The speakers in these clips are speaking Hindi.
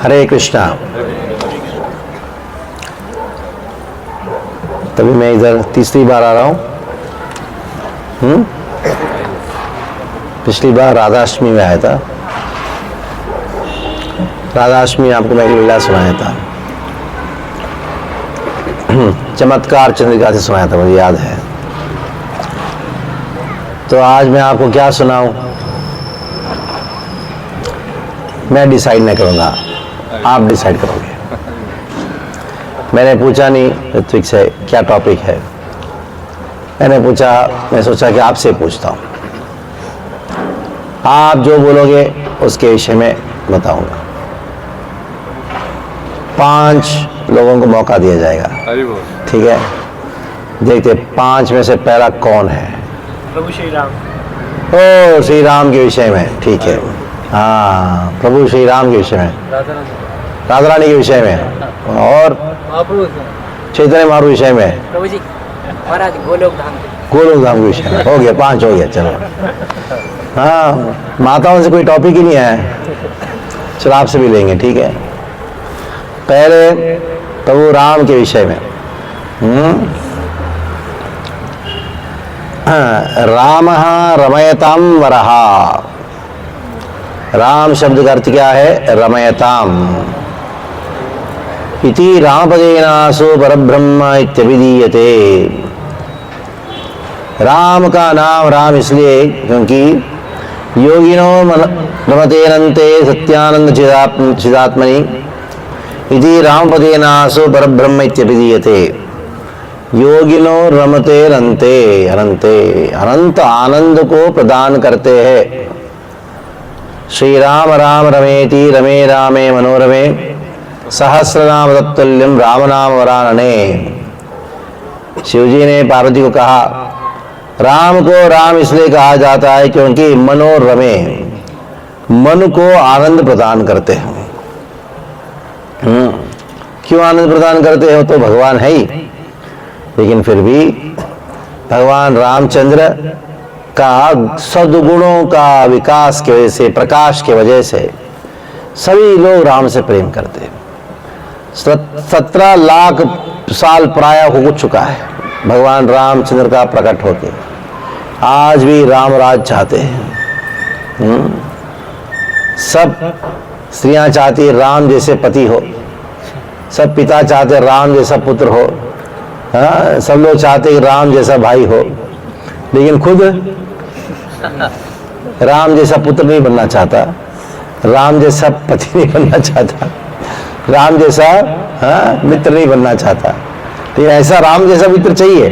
हरे कृष्णा। तभी मैं इधर तीसरी बार आ रहा हूँ। पिछली बार राधाष्टमी में आया था। राधाष्टमी आपको मैं लीला सुनाया था, चमत्कार चंद्रिका से सुनाया था, मुझे याद है। तो आज मैं आपको क्या सुनाऊं, मैं डिसाइड नहीं करूंगा, आप डिसाइड करोगे। मैंने पूछा नहीं ऋत्विक से क्या टॉपिक है, मैं सोचा कि आपसे पूछता हूं। आप जो बोलोगे उसके विषय में बताऊंगा। 5 लोगों को मौका दिया जाएगा, ठीक है? देखते 5 में से पहला कौन है। प्रभु श्री राम। ओ, श्री राम के विषय में, ठीक है। हाँ, प्रभु श्री राम के विषय में, राधा रानी के विषय में, और चैतन्य महाप्रभु विषय में, प्रभु जी महाराज गोलोक धाम के विषय में। हो गया, 5 हो गया। चलो, हाँ, माताओं से कोई टॉपिक ही नहीं है। चलो आपसे भी लेंगे, ठीक है। पहले प्रभु राम के विषय में। रामः रमयताम वरहा। राम शब्द का अर्थ क्या है? रमयताम इति रामपदेनासो परब्रह्म इत्यभिधीयते। राम का नाम राम इसलिए क्योंकि योगिनो रमतेरन्ते सत्यानंद चिदात्मनि इति रामपदेनासो परब्रह्म इत्यभिधीयते। योगिनो रमते रंते अनंते, अनंत आनंद को प्रदान करते हैं। श्री राम राम रमेति रमे रामे मनोरमे सहस्रनाम तत्तुल्यम राम नाम वरानने। शिवजी ने पार्वती को कहा, राम को राम इसलिए कहा जाता है क्योंकि मनोरमे, मन को आनंद प्रदान करते हैं। क्यों आनंद प्रदान करते हो? तो भगवान है ही, लेकिन फिर भी भगवान रामचंद्र का सद्गुणों का विकास की वजह से, प्रकाश की वजह से सभी लोग राम से प्रेम करते हैं। 17 लाख साल प्राय हो चुका है भगवान रामचंद्र का प्रकट होके, आज भी राम राज चाहते हैं। सब स्त्रियां चाहती है राम जैसे पति हो, सब पिता चाहते राम जैसा पुत्र हो, हाँ, सब लोग चाहते कि राम जैसा भाई हो, लेकिन खुद राम जैसा पुत्र नहीं बनना चाहता, राम जैसा पति नहीं बनना चाहता, राम जैसा मित्र नहीं बनना चाहता। तो ऐसा राम जैसा मित्र चाहिए,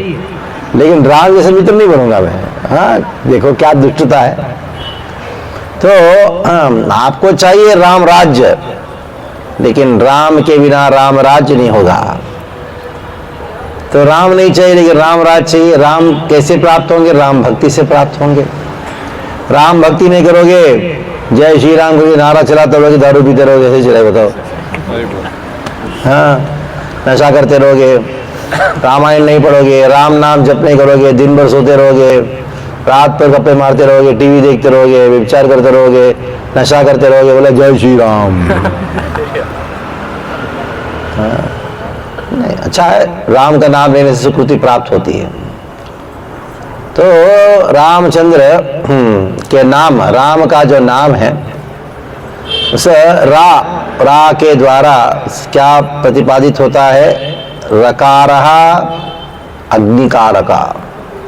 लेकिन राम जैसा मित्र नहीं बनूंगा मैं। हाँ, देखो क्या दुष्टता है। तो आपको चाहिए राम राज्य, लेकिन राम के बिना राम राज्य नहीं होगा। तो राम नहीं चाहिए, लेकिन राम राज चाहिए। राम कैसे प्राप्त होंगे? राम भक्ति से प्राप्त होंगे। राम भक्ति नहीं करोगे, जय श्री राम को नारा चलाते रहोगे, दारू पीते रहोगे, ऐसे चले बताओ। हाँ, नशा करते रहोगे, रामायण नहीं पढ़ोगे, राम नाम जप नहीं करोगे, दिन भर सोते रहोगे, रात पर गप्पे मारते रहोगे, टीवी देखते रहोगे, व्यभिचार करते रहोगे, नशा करते रहोगे, बोले जय श्री राम। हाँ, नहीं, अच्छा है, राम का नाम लेने से सुकृति प्राप्त होती है। तो रामचंद्र के नाम, राम का जो नाम है उस रा के द्वारा क्या प्रतिपादित होता है? रकारः अग्निकारका।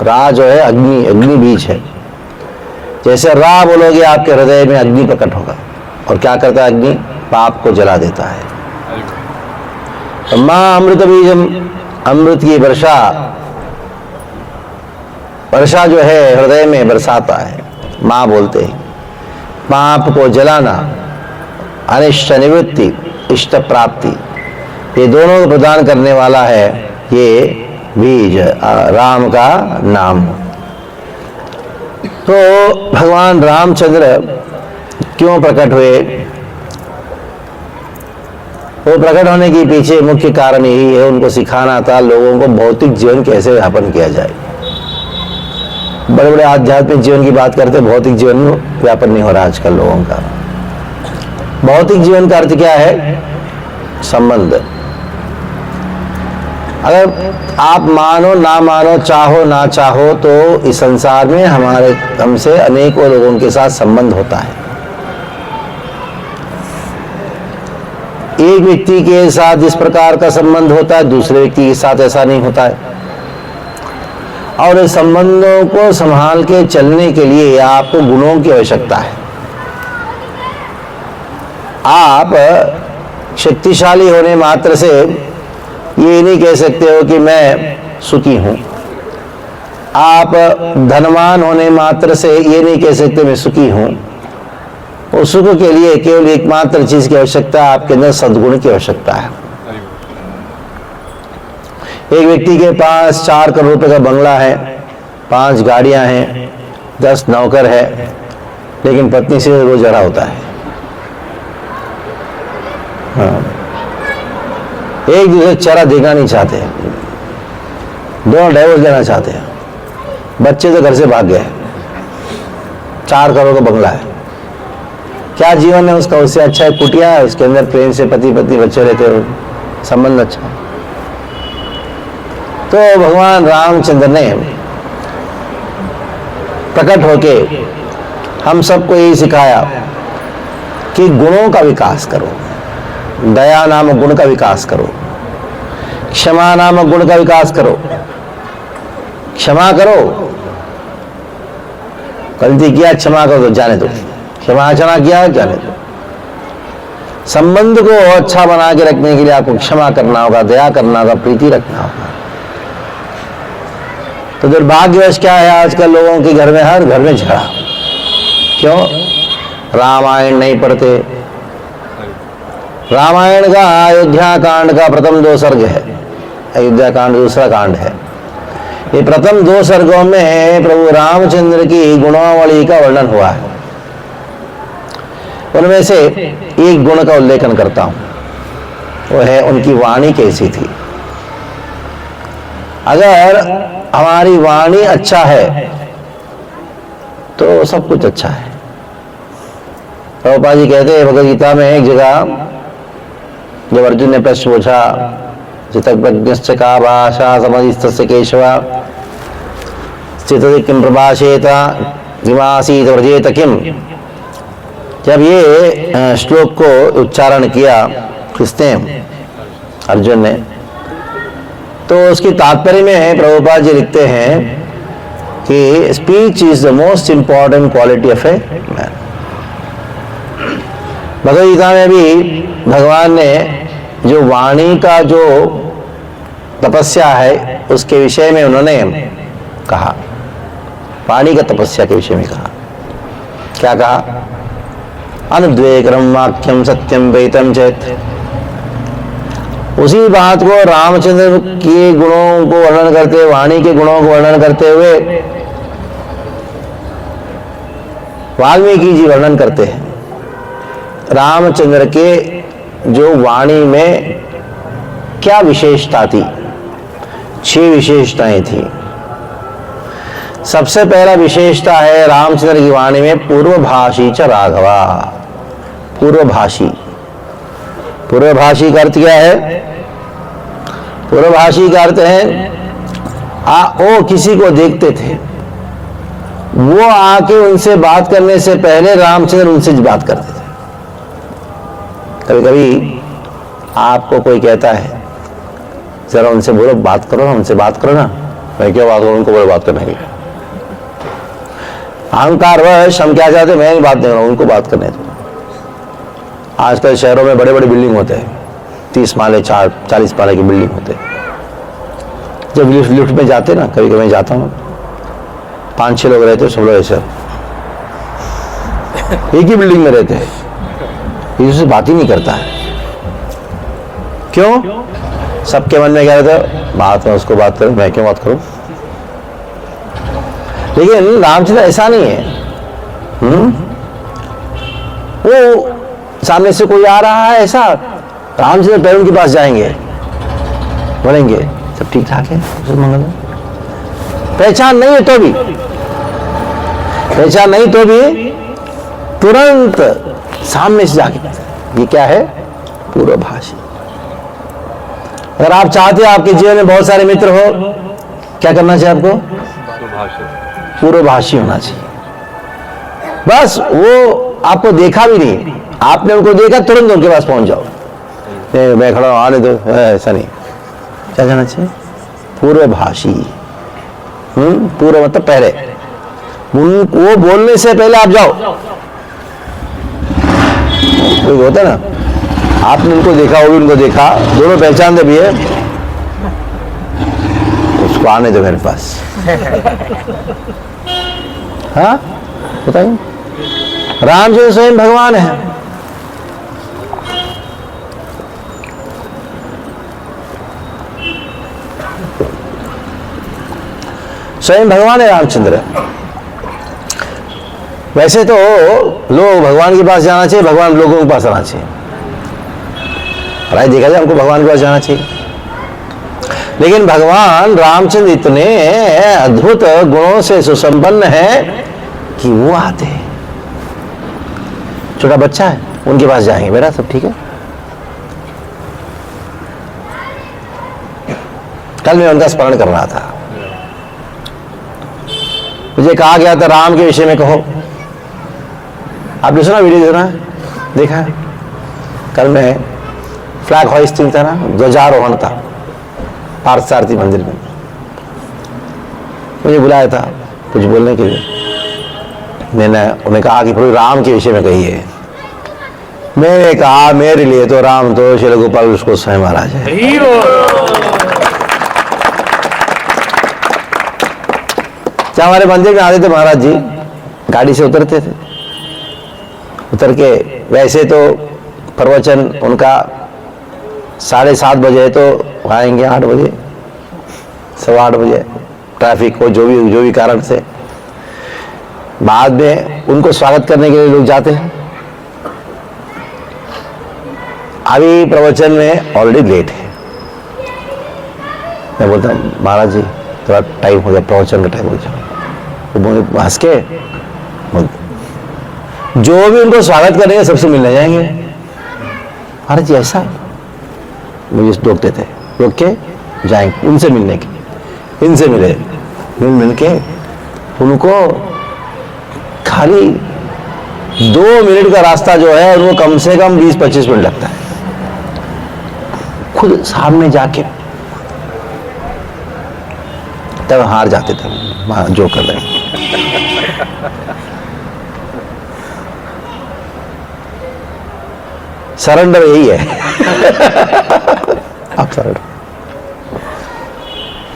रा जो है अग्नि बीज है। जैसे रा बोलोगे आपके हृदय में अग्नि प्रकट होगा, और क्या करता है अग्नि? पाप को जला देता है। माँ अमृत बीजम, अमृत की वर्षा जो है हृदय में बरसाता है। माँ बोलते हैं पाप को जलाना, अनिष्ट निवृत्ति, इष्ट प्राप्ति, ये दोनों को प्रदान करने वाला है ये बीज, राम का नाम। तो भगवान रामचंद्र क्यों प्रकट हुए? वो प्रकट होने के पीछे मुख्य कारण यही है, उनको सिखाना था लोगों को भौतिक जीवन कैसे व्यापन किया जाए। बड़े बड़े आध्यात्मिक जीवन की बात करते, भौतिक जीवन में व्यापन नहीं हो रहा आजकल लोगों का। भौतिक जीवन का अर्थ क्या है? संबंध। अगर आप मानो ना मानो, चाहो ना चाहो, तो इस संसार में हमसे अनेकों लोगों के साथ संबंध होता है। एक व्यक्ति के साथ इस प्रकार का संबंध होता है, दूसरे व्यक्ति के साथ ऐसा नहीं होता है। और इस संबंधों को संभाल के चलने के लिए आपको गुणों की आवश्यकता है। आप शक्तिशाली होने मात्र से ये नहीं कह सकते हो कि मैं सुखी हूं। आप धनवान होने मात्र से ये नहीं कह सकते मैं सुखी हूं। और सुख के लिए केवल एकमात्र चीज की आवश्यकता है, आपके अंदर सद्गुण की आवश्यकता है। एक व्यक्ति के पास 4 करोड़ रुपए का बंगला है, 5 गाड़ियां हैं, 10 नौकर है, लेकिन पत्नी से रोज झगड़ा होता है। हाँ। एक दूसरे चेहरा देखना नहीं चाहते, दोनों डाइवोर्स लेना चाहते हैं। बच्चे तो घर से भाग गए, 4 करोड़ का बंगला है, क्या जीवन है उसका? उससे अच्छा है कुटिया है, उसके अंदर प्रेम से पति पत्नी बच्चे रहते हो, संबंध अच्छा। तो भगवान रामचंद्र ने प्रकट होके हम सबको यही सिखाया कि गुणों का विकास करो, दया नामक गुण का विकास करो, क्षमा नामक गुण का विकास करो। क्षमा करो, गलती किया क्षमा करो तो जाने दो, क्षमा किया जाने दो। संबंध को अच्छा बना के रखने के लिए आपको क्षमा करना होगा, दया करना होगा, प्रीति रखना होगा। तो दुर्भाग्यवश क्या है, आजकल लोगों के घर में, हर घर में झगड़ा। क्यों? रामायण नहीं पढ़ते। रामायण का अयोध्या कांड का प्रथम 2 सर्ग है, अयोध्या कांड दूसरा कांड है। ये प्रथम 2 सर्गों में प्रभु रामचंद्र की गुणावली का वर्णन हुआ है। उनमें से एक गुण का उल्लेखन करता हूं, वो है उनकी वाणी कैसी थी। अगर हमारी वाणी अच्छा है तो सब कुछ अच्छा है। प्रभुपाद जी कहते हैं भगवद गीता में एक जगह, जब अर्जुन ने प्रश्न पूछा, चितज्ञश्च का भाषा समधिस्तस्य केशव स्थितति किम प्रभाषेत किमासीत व्रजेत किम। जब ये श्लोक को उच्चारण किया किसने? अर्जुन ने। तो उसकी तात्पर्य में प्रभुपाद जी लिखते हैं कि speech is the most important quality of a man. Bhagavad Gita में भी भगवान ने जो वाणी का जो तपस्या है उसके विषय में उन्होंने कहा, वाणी का तपस्या के विषय में कहा। क्या कहा? अनुद्वेकरम वाक्यम सत्यम वेतम चेत। उसी बात को रामचंद्र के गुणों को वर्णन करते हुए, वाणी के गुणों को वर्णन करते हुए वाल्मीकि जी वर्णन करते हैं। रामचंद्र के जो वाणी में क्या विशेषता थी? 6 विशेषताएं थी। सबसे पहला विशेषता है रामचंद्र की वाणी में पूर्वभाषी च राघवा। पूर्वभाषी, पूर्वभाषी का अर्थ क्या है? पूर्वभाषी का अर्थ है वो किसी को देखते थे, वो आके उनसे बात करने से पहले रामचंद्र उनसे बात करते थे। कभी कभी आपको कोई कहता है जरा उनसे बोलो, बात करो ना, उनसे बात करो ना। मैं क्यों बात करूं? उनको बोलो बात करने के लिए। अहंकार वश हम क्या चाहते हैं, मैं बात नहीं करूं, उनको बात करने दो। आजकल शहरों में बड़े बड़े बिल्डिंग होते हैं, 30 माले 40 माले की बिल्डिंग होते हैं। जब लिफ्ट में जाते ना, कभी कभी मैं जाता हूँ, 5-6 लोग रहते हैं, सब लोग ऐसे एक ही बिल्डिंग में रहते हैं, एक दूसरे से बात ही नहीं करता है। क्यों? सबके मन में क्या रहता है, बात में उसको बात करूं, मैं क्यों बात करूं। लेकिन रामचंद्र ऐसा नहीं है। वो सामने से कोई आ रहा है ऐसा, रामचंद्र पहले उनके पास जाएंगे, बोलेंगे सब ठीक ठाक है, पहचान नहीं है तो भी, पहचान नहीं तो भी तुरंत सामने से जाके ये क्या है? पूर्वभाषी। अगर आप चाहते हो आपके जीवन में बहुत सारे मित्र हो, क्या करना चाहिए आपको? पूर्वभाषी होना चाहिए। बस वो आपको देखा भी नहीं, आपने उनको देखा तुरंत उनके पास पहुंच जाओ, मैं खड़ा हूं आने दो, ऐसा नहीं। क्या करना चाहिए? पूर्वभाषी। पूर्व मतलब पहले, वो बोलने से पहले आप जाओ। कोई होता है ना, आपने उनको देखा, वो भी उनको देखा, दोनों पहचानते भी है, उसको आने दो मेरे पास। हाँ बताइए, रामचंद्र स्वयं भगवान है। स्वयं भगवान है रामचंद्र। वैसे तो लोग भगवान के पास जाना चाहिए, भगवान लोगों के पास आना चाहिए। राय देखा जाए, हमको भगवान के पास जाना चाहिए, लेकिन भगवान रामचंद्र इतने अद्भुत गुणों से सुसंपन्न है कि वो आते हैं। छोटा बच्चा है, उनके पास जाएंगे, बेटा सब ठीक है। कल मैं उनका स्मरण कर रहा था, मुझे कहा गया था राम के विषय में कहो। आपने सुना, वीडियो सुना, देखा? कल मैं फ्लैग होइस्टिंग था ना, ध्वजारोहण था पार्थसारथी मंदिर में, मुझे बुलाया था कुछ बोलने के लिए। मैंने उन्हें कहा कि प्रभु राम के विषय में कहिए। मैंने कहा मेरे लिए तो राम तो श्री गोपाल उसको स्वयं महाराज है। क्या हमारे मंदिर में आते थे महाराज जी, गाड़ी से उतरते थे, उतर के वैसे तो प्रवचन उनका 7:30 बजे, तो आएंगे 8 बजे, 8:15 बजे, ट्रैफिक हो जो भी कारण से। बाद में उनको स्वागत करने के लिए लोग जाते हैं। अभी प्रवचन में ऑलरेडी लेट है, मैं बोलता हूँ महाराज जी थोड़ा टाइम हो गया, प्रवचन का टाइम हो गया। वो हंस के जो भी उनको स्वागत करेंगे सबसे मिलने जाएंगे। महाराज जी ऐसा मुझे रोकते थे, रोक के जाएंगे उनसे मिलने के, इनसे मिल के उनको खाली 2 मिनट का रास्ता जो है उनको कम से कम 20-25 मिनट लगता है। खुद सामने जाके तब हार जाते थे, जो कर रहे हैं। सरेंडर यही है। आप सरेंडर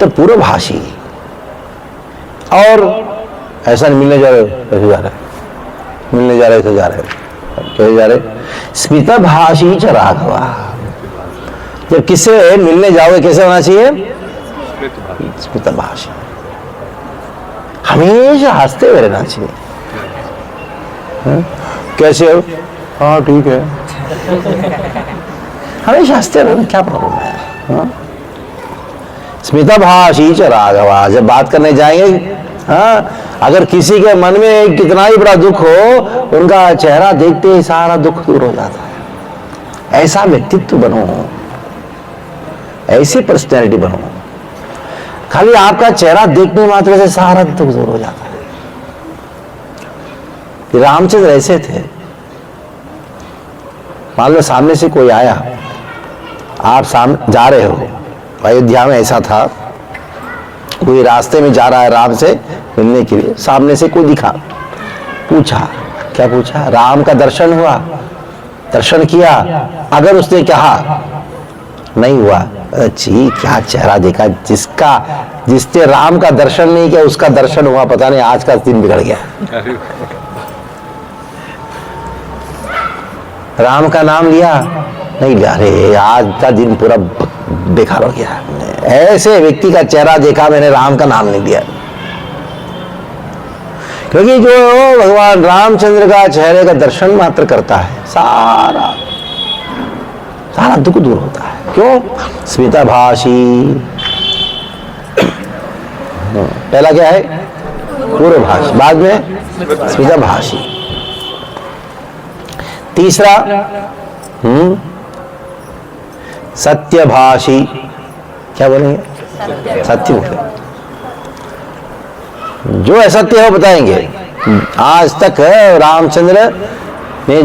तो पूर्वभाषी, और ऐसा नहीं मिलने जा रहे ऐसे जा रहे, मिलने जा रहे ऐसे जा रहे, कैसे जा रहे? स्मितभाषी च राघवा। जब किससे मिलने जाओगे कैसे होना चाहिए? स्मितभाषी, हमेशा हंसते हुए रहना चाहिए। कैसे हो? हाँ ठीक है, हमेशा हंसते रहना, क्या प्रॉब्लम है? स्मितभाषी च राघवा। जब बात करने जाएंगे, हाँ, अगर किसी के मन में कितना ही बड़ा दुख हो, उनका चेहरा देखते ही सारा दुख दूर हो जाता है। ऐसा व्यक्तित्व बनो, ऐसी पर्सनैलिटी बनो, खाली आपका चेहरा देखने मात्र से सारा दुख दूर हो जाता है। रामचंद्र ऐसे थे। मान लो सामने से कोई आया, आप सामने जा रहे हो, अयोध्या में ऐसा था, कोई रास्ते में जा रहा है राम से मिलने के लिए, सामने से कोई दिखा, पूछा, क्या पूछा? राम का दर्शन हुआ? दर्शन किया? अगर उसने कहा नहीं हुआ, अच्छी क्या चेहरा देखा, जिसने राम का दर्शन नहीं किया उसका दर्शन हुआ, पता नहीं आज का दिन बिगड़ गया। राम का नाम लिया नहीं लिया, अरे आज का दिन पूरा बेकार हो गया। ऐसे व्यक्ति का चेहरा देखा मैंने, राम का नाम नहीं लिया। क्योंकि जो भगवान रामचंद्र का चेहरे का दर्शन मात्र करता है, सारा दुख दूर होता है। क्यों? स्मितभाषी। पहला क्या है? पूर्वभाषी, बाद में स्मितभाषी। तीसरा सत्यभाषी, क्या बोलेंगे? सत्य बोले, जो असत्य है बताएंगे। आज तक रामचंद्र ने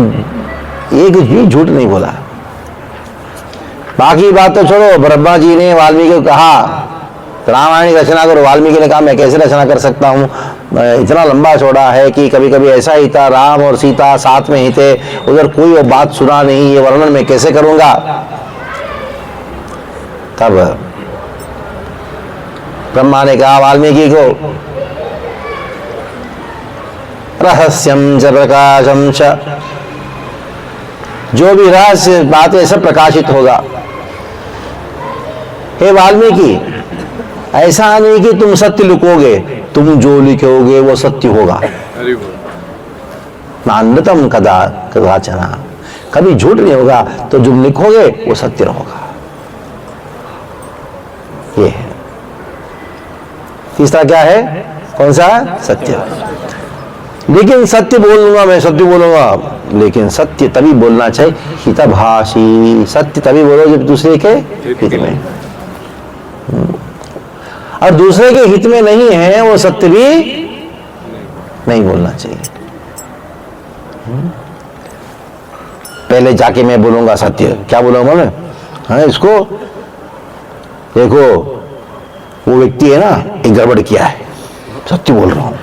एक भी झूठ नहीं बोला। बाकी बात तो छोड़ो, ब्रह्मा जी ने वाल्मीकि को कहा रामायण की रचना करो, वाल्मीकि ने कहा मैं कैसे रचना कर सकता हूँ, इतना लंबा चौड़ा है कि कभी कभी ऐसा ही था, राम और सीता साथ में ही थे, उधर कोई वो बात सुना नहीं, ये वर्णन मैं कैसे करूंगा। तब ब्रह्मा ने कहा वाल्मीकि को रहस्यम च प्रकाशम च, जो भी रहस्य बातें सब प्रकाशित होगा। हे वाल्मीकि, ऐसा नहीं कि तुम सत्य लुकोगे, तुम जो लिखोगे वो सत्य होगा। नान्यतम कदाचना, कभी झूठ नहीं होगा, तो जो लिखोगे वो सत्य होगा। ये है। तीसरा क्या है? कौन सा? सत्य। लेकिन सत्य बोल लूंगा मैं, सत्य बोलूंगा, लेकिन सत्य तभी बोलना चाहिए हितभाषी। सत्य तभी बोलो जब दूसरे के हित में, और दूसरे के हित में नहीं है वो सत्य भी नहीं बोलना चाहिए। पहले जाके मैं बोलूंगा सत्य, क्या बोलूंगा मैं? हाँ, इसको देखो वो व्यक्ति है ना, एक गड़बड़ किया है, सत्य बोल रहा हूं,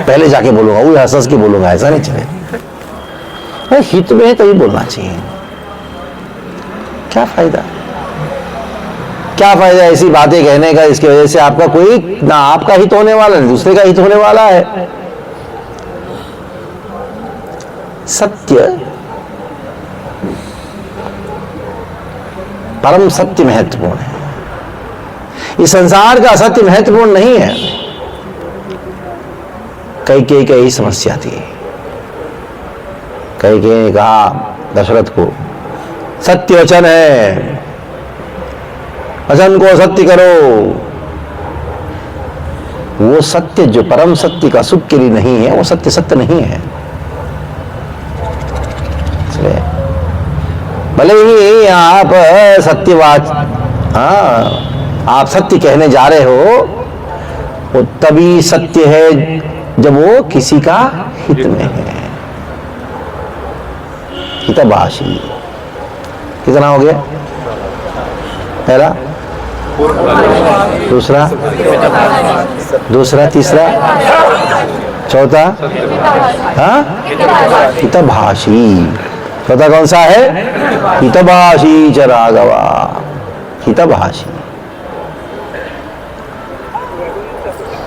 पहले जाके बोलूंगा, वो हंस के बोलूंगा, ऐसा नहीं चले। हित में है तभी बोलना चाहिए। क्या फायदा, क्या फायदा ऐसी बातें कहने का, इसकी वजह से आपका कोई ना आपका हित होने वाला, ना दूसरे का हित होने वाला है। सत्य, परम सत्य महत्वपूर्ण है। इस संसार का सत्य महत्वपूर्ण नहीं है। कई यही समस्या थी। कई ने कहा दशरथ को, सत्य वचन है, वचन को सत्य करो। वो सत्य जो परम सत्य का सुख के लिए नहीं है, वो सत्य सत्य नहीं है। भले ही आप सत्यवाच, हाँ, आप सत्य कहने जा रहे हो, वो तभी सत्य है जब वो किसी का हित में है। हितभाषी कितना हो गया? पहला, दूसरा, तीसरा, चौथा, हाँ, हितभाषी। चौथा कौन सा है? हितभाषी च राघवा, हितभाषी।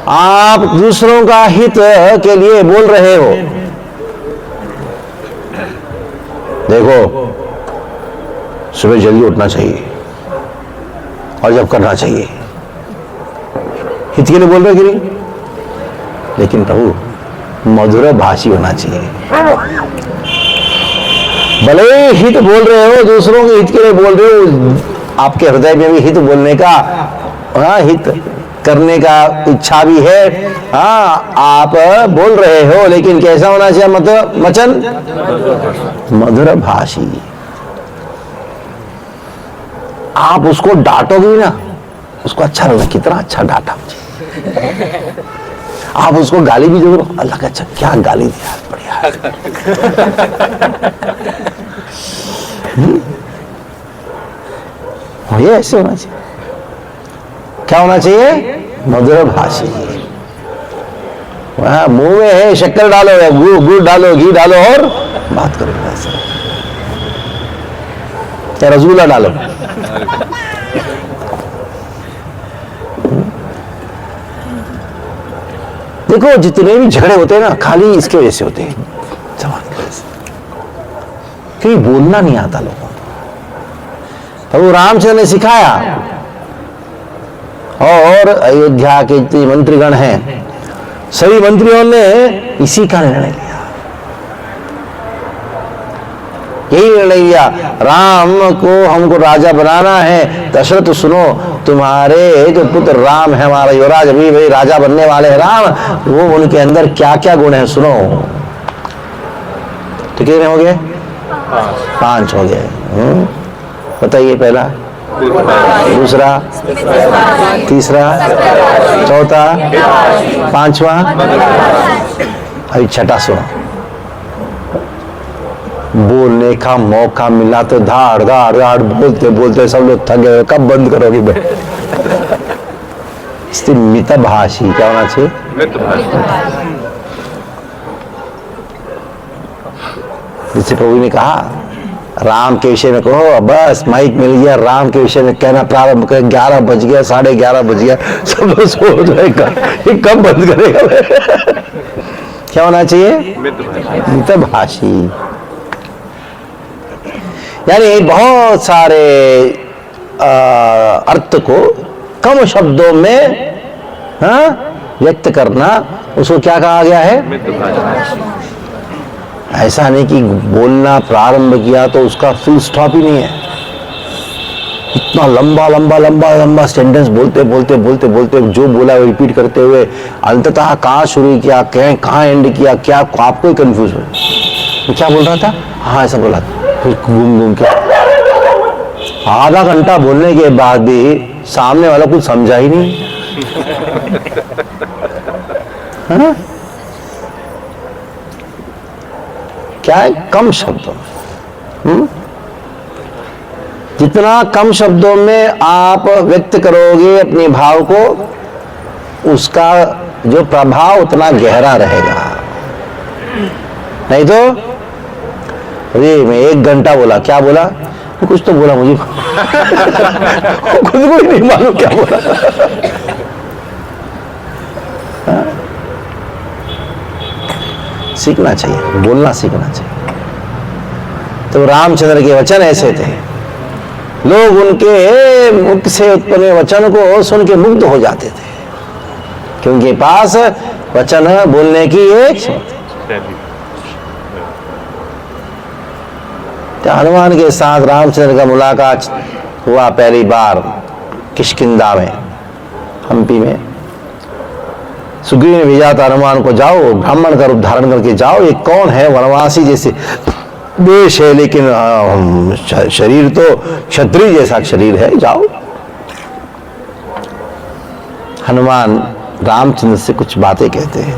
आप दूसरों का हित के लिए बोल रहे हो। देखो, सुबह जल्दी उठना चाहिए और जब करना चाहिए, हित के लिए बोल रहे कि नहीं? लेकिन प्रभु मधुर भाषी होना चाहिए। भले ही हित बोल रहे हो, दूसरों के हित के लिए बोल रहे हो, आपके हृदय में भी हित बोलने का, हाँ, हित करने का इच्छा भी है, हाँ, आप बोल रहे हो, लेकिन कैसा होना चाहिए? मतलब वचन मधुर भाषी। आप उसको डांटोगे ना, उसको अच्छा लगेगा, कितना अच्छा डांटा मुझे। आप उसको गाली भी दो, अल्लाह का अच्छा क्या गाली दिया, बढ़िया। ये ऐसे होना चाहिए। क्या होना चाहिए? मधुर भाषी। वहां मुंह में है शक्कर डालो या गुड़ डालो, घी डालो और बात करो, या रसगुल्ला डालो। देखो जितने भी झगड़े होते हैं ना, खाली इसके वजह से होते हैं, क्योंकि बोलना नहीं आता लोगों को। प्रभु रामचंद्र ने सिखाया, और अयोध्या के जितने मंत्रीगण हैं, सभी मंत्रियों ने इसी का निर्णय लिया, यही निर्णय लिया, राम को हमको राजा बनाना है। दशरथ सुनो, तुम्हारे जो पुत्र राम है, हमारा युवराज, अभी भाई राजा बनने वाले हैं राम, वो उनके अंदर क्या क्या गुण है सुनो। तो कितने हो गए? 5 हो गए। बताइए, पहला, दूसरा, तीसरा, चौथा, 5वां, अभी छठा सुनो। बोलने का मौका मिला तो धाड़ धाड़ धाड़ बोलते बोलते सब लोग थक गए। कब बंद करोगे भाई? मितभाषी क्या होना चाहिए? जिसे प्रभु ने कहा राम के विषय में कहो, बस माइक मिल गया, राम के विषय में कहना प्रारंभ कर, 11 बज गया, 11:30 बज गया, सब लोग सोच रहे ये कब बंद करेगा? क्या होना चाहिए? मितभाषी। यानी बहुत सारे अर्थ को कम शब्दों में व्यक्त करना, उसको क्या कहा गया है? ऐसा नहीं कि बोलना प्रारंभ किया तो उसका फुल स्टॉप ही नहीं है। इतना लंबा लंबा लंबा लंबा सेंटेंस बोलते बोलते बोलते बोलते जो बोला वो रिपीट करते हुए अंततः कहाँ शुरू किया, कहाँ एंड किया, क्या आपको ही कंफ्यूज हो। क्या बोल रहा था? हाँ ऐसा बोला, फिर घूम घूम के आधा घंटा बोलने के बाद भी सामने वाला कुछ समझा ही नहीं। है? क्या है? कम शब्दों में। जितना कम शब्दों में आप व्यक्त करोगे अपने भाव को, उसका जो प्रभाव उतना गहरा रहेगा। नहीं तो अरे मैं 1 घंटा बोला, क्या बोला? कुछ तो बोला मुझे खुद को ही नहीं मालूम क्या बोला। सीखना चाहिए, बोलना सीखना चाहिए। तो रामचंद्र के वचन ऐसे थे, लोग उनके मुख से उत्पन्न वचन को सुन के मुग्ध हो जाते थे, क्योंकि पास वचन बोलने की एक हनुमान के साथ रामचंद्र का मुलाकात हुआ पहली बार किष्किंधा में, हम्पी में। सुग्रीव ने भेजा था हनुमान को, जाओ ब्राह्मण का रूप धारण करके जाओ। ये कौन है? वनवासी जैसे देश है, लेकिन शरीर तो क्षत्रिय जैसा शरीर है, जाओ। हनुमान रामचंद्र से कुछ बातें कहते हैं।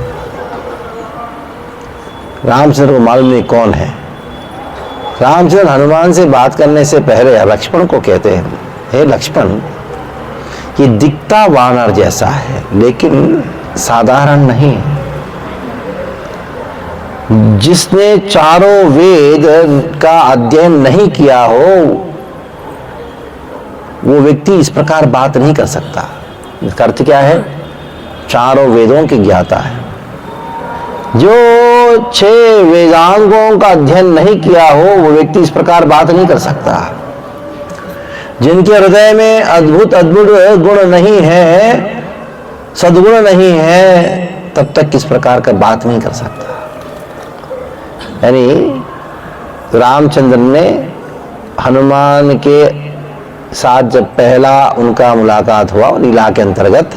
रामचंद्र को मालूम नहीं कौन है। रामचंद्र हनुमान से बात करने से पहले लक्ष्मण को कहते हैं, हे लक्ष्मण, ये दिखता वानर जैसा है लेकिन साधारण नहीं। जिसने चारों वेद का अध्ययन नहीं किया हो वो व्यक्ति इस प्रकार बात नहीं कर सकता। इसका अर्थ क्या है? चारों वेदों के ज्ञाता है। जो 6 वेदांगों का अध्ययन नहीं किया हो वो व्यक्ति इस प्रकार बात नहीं कर सकता। जिनके हृदय में अद्भुत अद्भुत गुण नहीं है, सद्गुण नहीं है, तब तक किस प्रकार का बात नहीं कर सकता। यानी रामचंद्र ने हनुमान के साथ जब पहला उनका मुलाकात हुआ लीला के अंतर्गत,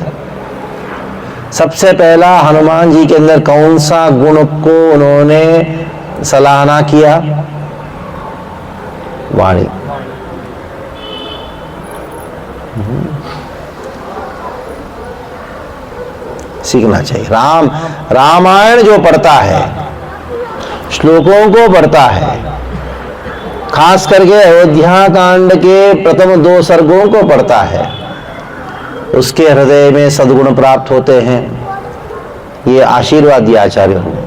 सबसे पहला हनुमान जी के अंदर कौन सा गुण को उन्होंने सराहना किया? वाणी। सीखना चाहिए। रामायण जो पढ़ता है, श्लोकों को पढ़ता है, खास करके अयोध्या कांड के प्रथम 2 सर्गों को पढ़ता है, उसके हृदय में सद्गुण प्राप्त होते हैं। ये आशीर्वाद दिया आचार्यों ने।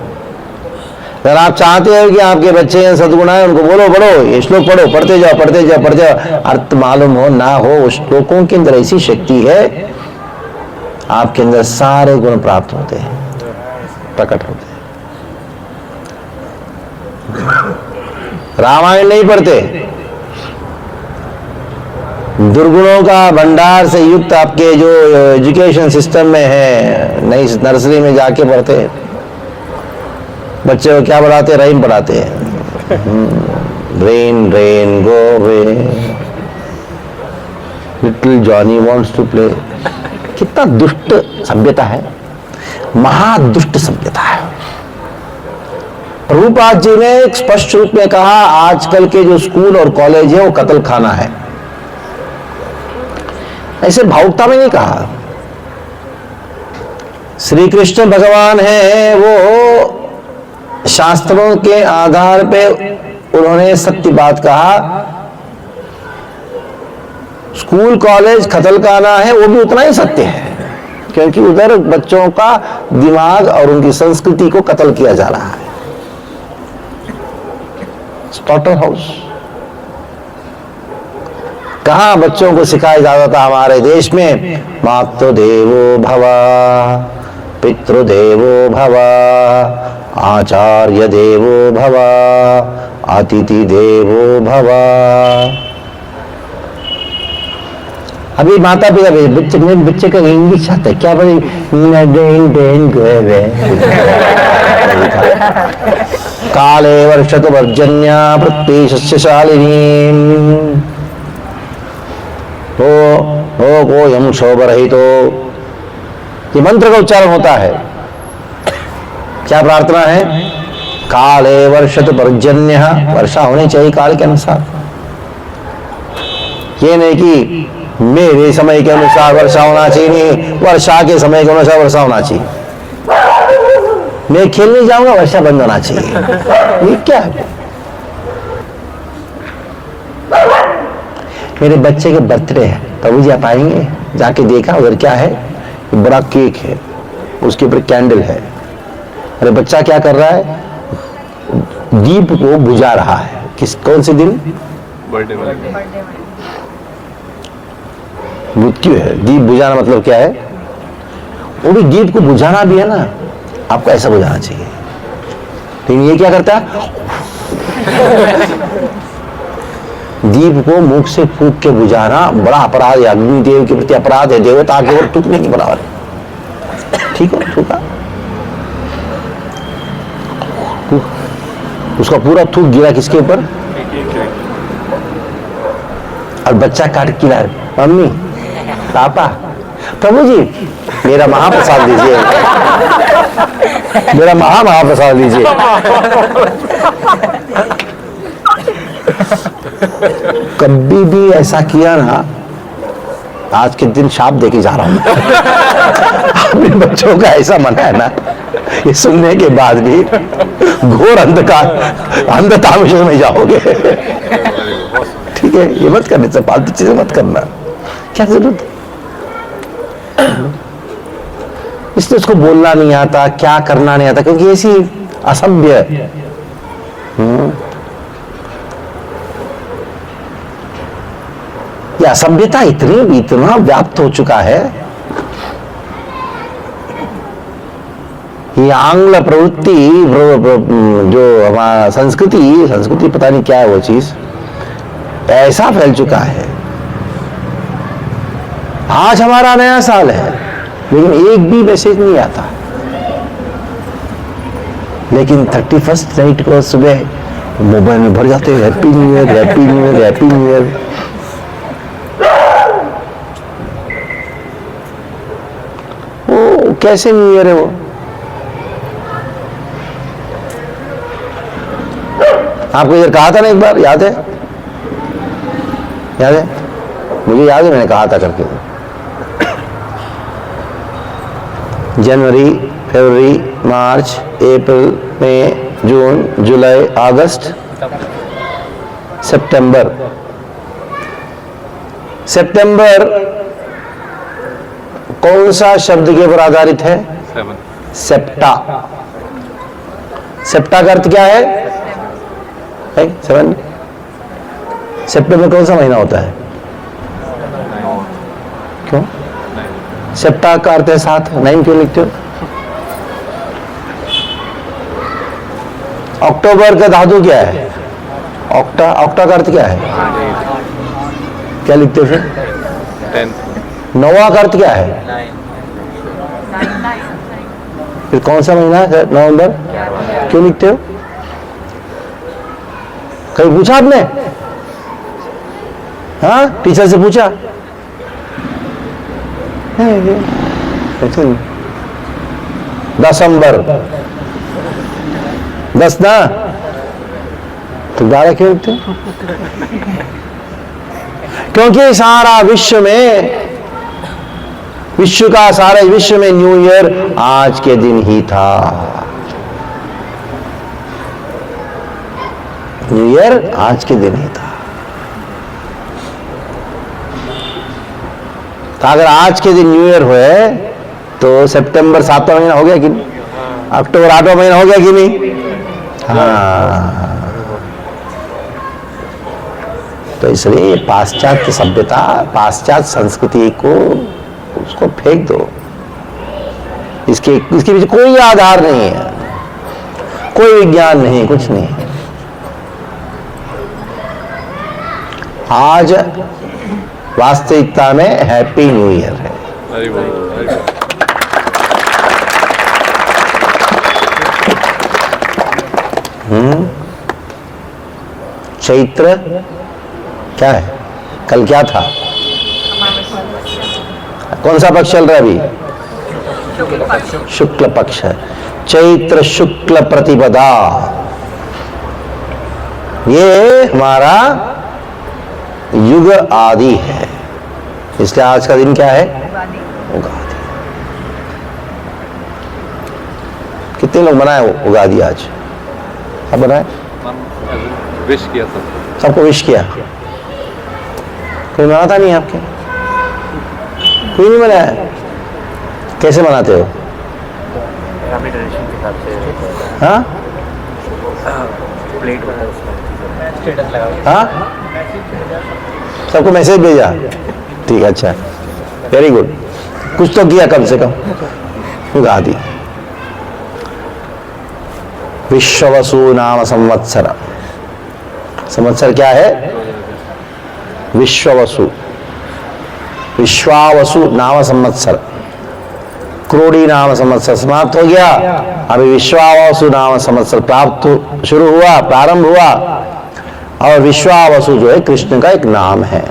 अगर आप चाहते हो कि आपके बच्चे सद्गुण आए, उनको बोलो पढ़ो, ये श्लोक पढ़ो, पढ़ते जाओ पढ़ते जाओ पढ़ते जाओ। अर्थ मालूम हो ना हो, उस श्लोकों के अंदर ऐसी शक्ति है, आपके अंदर सारे गुण प्राप्त होते हैं, प्रकट होते हैं। रामायण नहीं पढ़ते, दुर्गुणों का भंडार से युक्त आपके जो एजुकेशन सिस्टम में है, नई नर्सरी में जाके पढ़ते हैं। बच्चे को क्या पढ़ाते हैं? राइम पढ़ाते हैं। Rain rain go away, little Johnny wants to play. कितना दुष्ट सभ्यता है, महादुष्ट सभ्यता है। प्रभुपाद जी ने स्पष्ट रूप में कहा आजकल के जो स्कूल और कॉलेज है वो कत्ल खाना है। ऐसे भावुकता में नहीं कहा। श्री कृष्ण भगवान है वो शास्त्रों के आधार पे उन्होंने सत्य बात कहा। स्कूल कॉलेज कत्ल खाना है वो भी उतना ही सत्य है, क्योंकि उधर बच्चों का दिमाग और उनकी संस्कृति को कत्ल किया जा रहा है। स्लॉटर हाउस कहां बच्चों को सिखाया जाता था हमारे देश में, मातृ देवो भव, पितृदेवो भव, आचार्य देवो भव, अतिथि देवो भव। अभी माता पिता बच्चे का इंग्लिश आता है क्या बोले, काले वर्षतु पर्जन्या पृथ्वी सस्यशालिनी हो कोयम शोभरहितो। ये मंत्र का उच्चारण होता है। क्या प्रार्थना है? काले वर्षतु पर्जन्य, वर्षा होनी चाहिए काल के अनुसार। ये नहीं कि मेरे समय के अनुसार वर्षा होना चाहिए, नहीं वर्षा के समय के अनुसार वर्षा होना चाहिए। मैं खेलने जाऊंगा वर्षा बंद होना चाहिए। ये क्या है? मेरे बच्चे के बर्थडे है, प्रभु जी आप आएंगे? जाके देखा उधर क्या है, बड़ा केक है, उसके ऊपर कैंडल है। अरे बच्चा क्या कर रहा है? दीप को बुझा रहा है। कौन से दिन? बर्थडे मृत्यु है। दीप बुझाना मतलब क्या है? वो भी दीप को बुझाना भी है ना, आपको ऐसा बुझाना चाहिए। लेकिन ये क्या करता है? दीप को मुख से फूंक के बुझाना बड़ा अपराध है, अग्निदेव के प्रति अपराध है, देवता के और टूटने के बराबर है। ठीक हो? थूका, उसका पूरा थूक गिरा किसके ऊपर? और बच्चा काट के ला, मम्मी पापा प्रभु जी मेरा महाप्रसाद दीजिए, मेरा महाप्रसाद दीजिए। कभी भी ऐसा किया ना, आज के दिन शाप देके जा रहा हूं। अपने बच्चों का ऐसा मना है ना, ये सुनने के बाद भी घोर अंधता में जाओगे। ठीक है, ये मत करने से, फालतू चीजें मत करना, क्या जरूरत है? इसलिए उसको बोलना नहीं आता, क्या करना नहीं आता, क्योंकि ऐसी असभ्य ये असभ्यता इतना व्याप्त हो चुका है। ये आंग्ल प्रवृत्ति, जो हमारा संस्कृति पता नहीं क्या है वो चीज, ऐसा फैल चुका है। आज हमारा नया साल है, लेकिन एक भी मैसेज नहीं आता। लेकिन 31st नाइट को सुबह मोबाइल में भर जाते हैं, happy new year, happy new year, happy new year. वो कैसे न्यू ईयर है वो? आपको इधर कहा था ना एक बार, याद है? याद है? मुझे याद है, मैंने कहा था करके। जनवरी, फरवरी, मार्च, अप्रैल, मई, जून, जुलाई, अगस्त, सितंबर। सितंबर कौन सा शब्द के ऊपर आधारित है? सेप्टा। सेप्टा का अर्थ क्या है? 7। सितंबर कौन सा महीना होता है? क्यों? सेप्टा का अर्थ है 7, 9 क्यों लिखते हो? अक्टूबर का धातु क्या है? ऑक्टा। ऑक्टा का अर्थ क्या है? क्या लिखते हो फिर? 9वां का अर्थ क्या है? फिर कौन सा महीना है? नवंबर। क्यों लिखते हो? कहीं पूछा आपने? हाँ, टीचर से पूछा? दिसंबर। 10 ना, तो 12 क्यों लिखते? क्योंकि सारा विश्व का सारे विश्व में न्यू ईयर आज के दिन ही था। न्यू ईयर आज के दिन ही था। तो अगर आज के दिन न्यू ईयर हुए तो सितंबर 7वां महीना हो गया कि नहीं? अक्टूबर 8वां महीना हो गया कि नहीं? हाँ। तो इसलिए पाश्चात्य सभ्यता, पाश्चात्य संस्कृति को उसको फेंक दो। इसके पीछे कोई आधार नहीं है, कोई विज्ञान नहीं, कुछ नहीं। आज वास्तविकता में हैप्पी न्यू ईयर है। चैत्र क्या है? कल क्या था? कौन सा पक्ष चल रहा है अभी? शुक्ल पक्ष है। चैत्र शुक्ल प्रतिपदा, ये हमारा युग आदि है। इसलिए आज का दिन क्या है? उगादि। कितने लोग बनाए उगादि आज? सब बनाए? विश किया था, सबको विश किया। कोई मनाता नहीं आपके? कोई नहीं मनाया? कैसे मनाते हो? फैमिली ट्रेडिशन के हिसाब से। हाँ प्लेट बना उसमें स्टेटस लगा। हाँ, सबको मैसेज भेजा? ठीक है, अच्छा, वेरी गुड। कुछ तो किया कम से कम। उगादि। विश्ववसु नाम संवत्सर। संवत्सर क्या है? विश्ववसु, विश्वावसु नाम संवत्सर। क्रोड़ी नाम संवत्सर समाप्त हो गया, अभी विश्वावसु नाम संवत्सर प्राप्त शुरू हुआ, प्रारंभ हुआ। और विश्वावसु जो है कृष्ण का एक नाम है।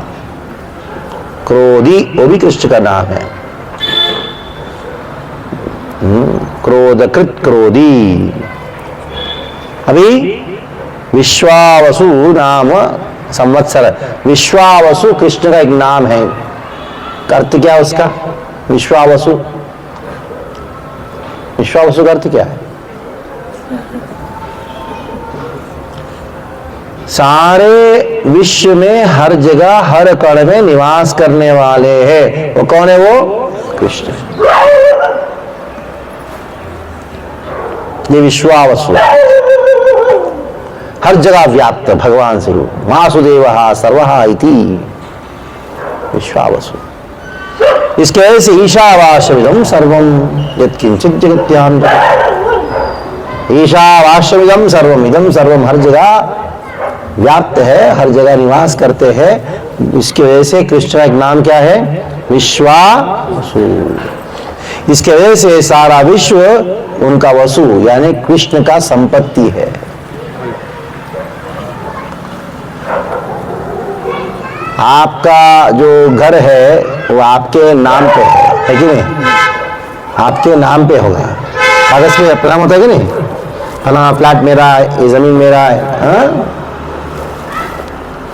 क्रोधी वो भी कृष्ण का नाम है। क्रोधकृत क्रोधी। अभी विश्वावसु नाम संवत्सर, विश्वावसु कृष्ण का एक नाम है। अर्थ क्या है उसका? विश्वावसु, विश्वावसु का अर्थ क्या है? सारे विश्व में हर जगह हर कण में निवास करने वाले हैं। वो कौन है? वो कृष्ण। ये विश्वावसु हर जगह व्याप्त भगवान स्वरूप। वासुदेवः सर्वः इति विश्वावसु। इसके वजह से ईशावास्यमिदं सर्वं यत्किंचित् जगत्यां। ईशावास्यमिदं सर्वम, इदं सर्वम हर जगह व्याप्त है, हर जगह निवास करते हैं। इसकी वजह से कृष्ण का एक नाम क्या है? विश्वावसु। इसके वजह से सारा विश्व उनका वसु यानी कृष्ण का संपत्ति है। आपका जो घर है वो आपके नाम पे है कि नहीं? आपके नाम पे होगा। कागज में प्रणाम होता है कि नहीं? फलाना फ्लैट मेरा है, ये जमीन मेरा है। हाँ?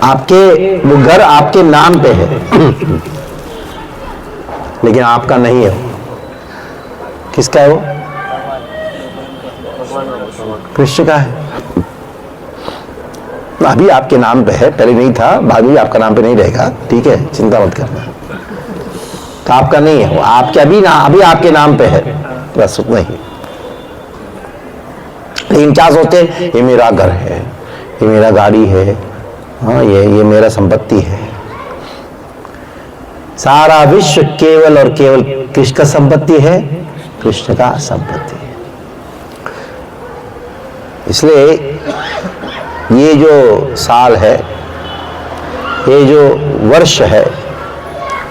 आपके वो घर आपके नाम पे है लेकिन आपका नहीं है। किसका है वो? कृष्ण का है। अभी आपके नाम पे है, पहले नहीं था, बाद में आपका नाम पे नहीं रहेगा। ठीक है, चिंता मत करना। तो आपका नहीं है वो, आपके अभी आपके नाम पे है, बस उतना ही। लेकिन क्या सोचते हैं? ये मेरा घर है, ये मेरा गाड़ी है, हाँ ये मेरा संपत्ति है। सारा विश्व केवल और केवल किसका संपत्ति है? कृष्ण का संपत्ति है। इसलिए ये जो साल है, ये जो वर्ष है,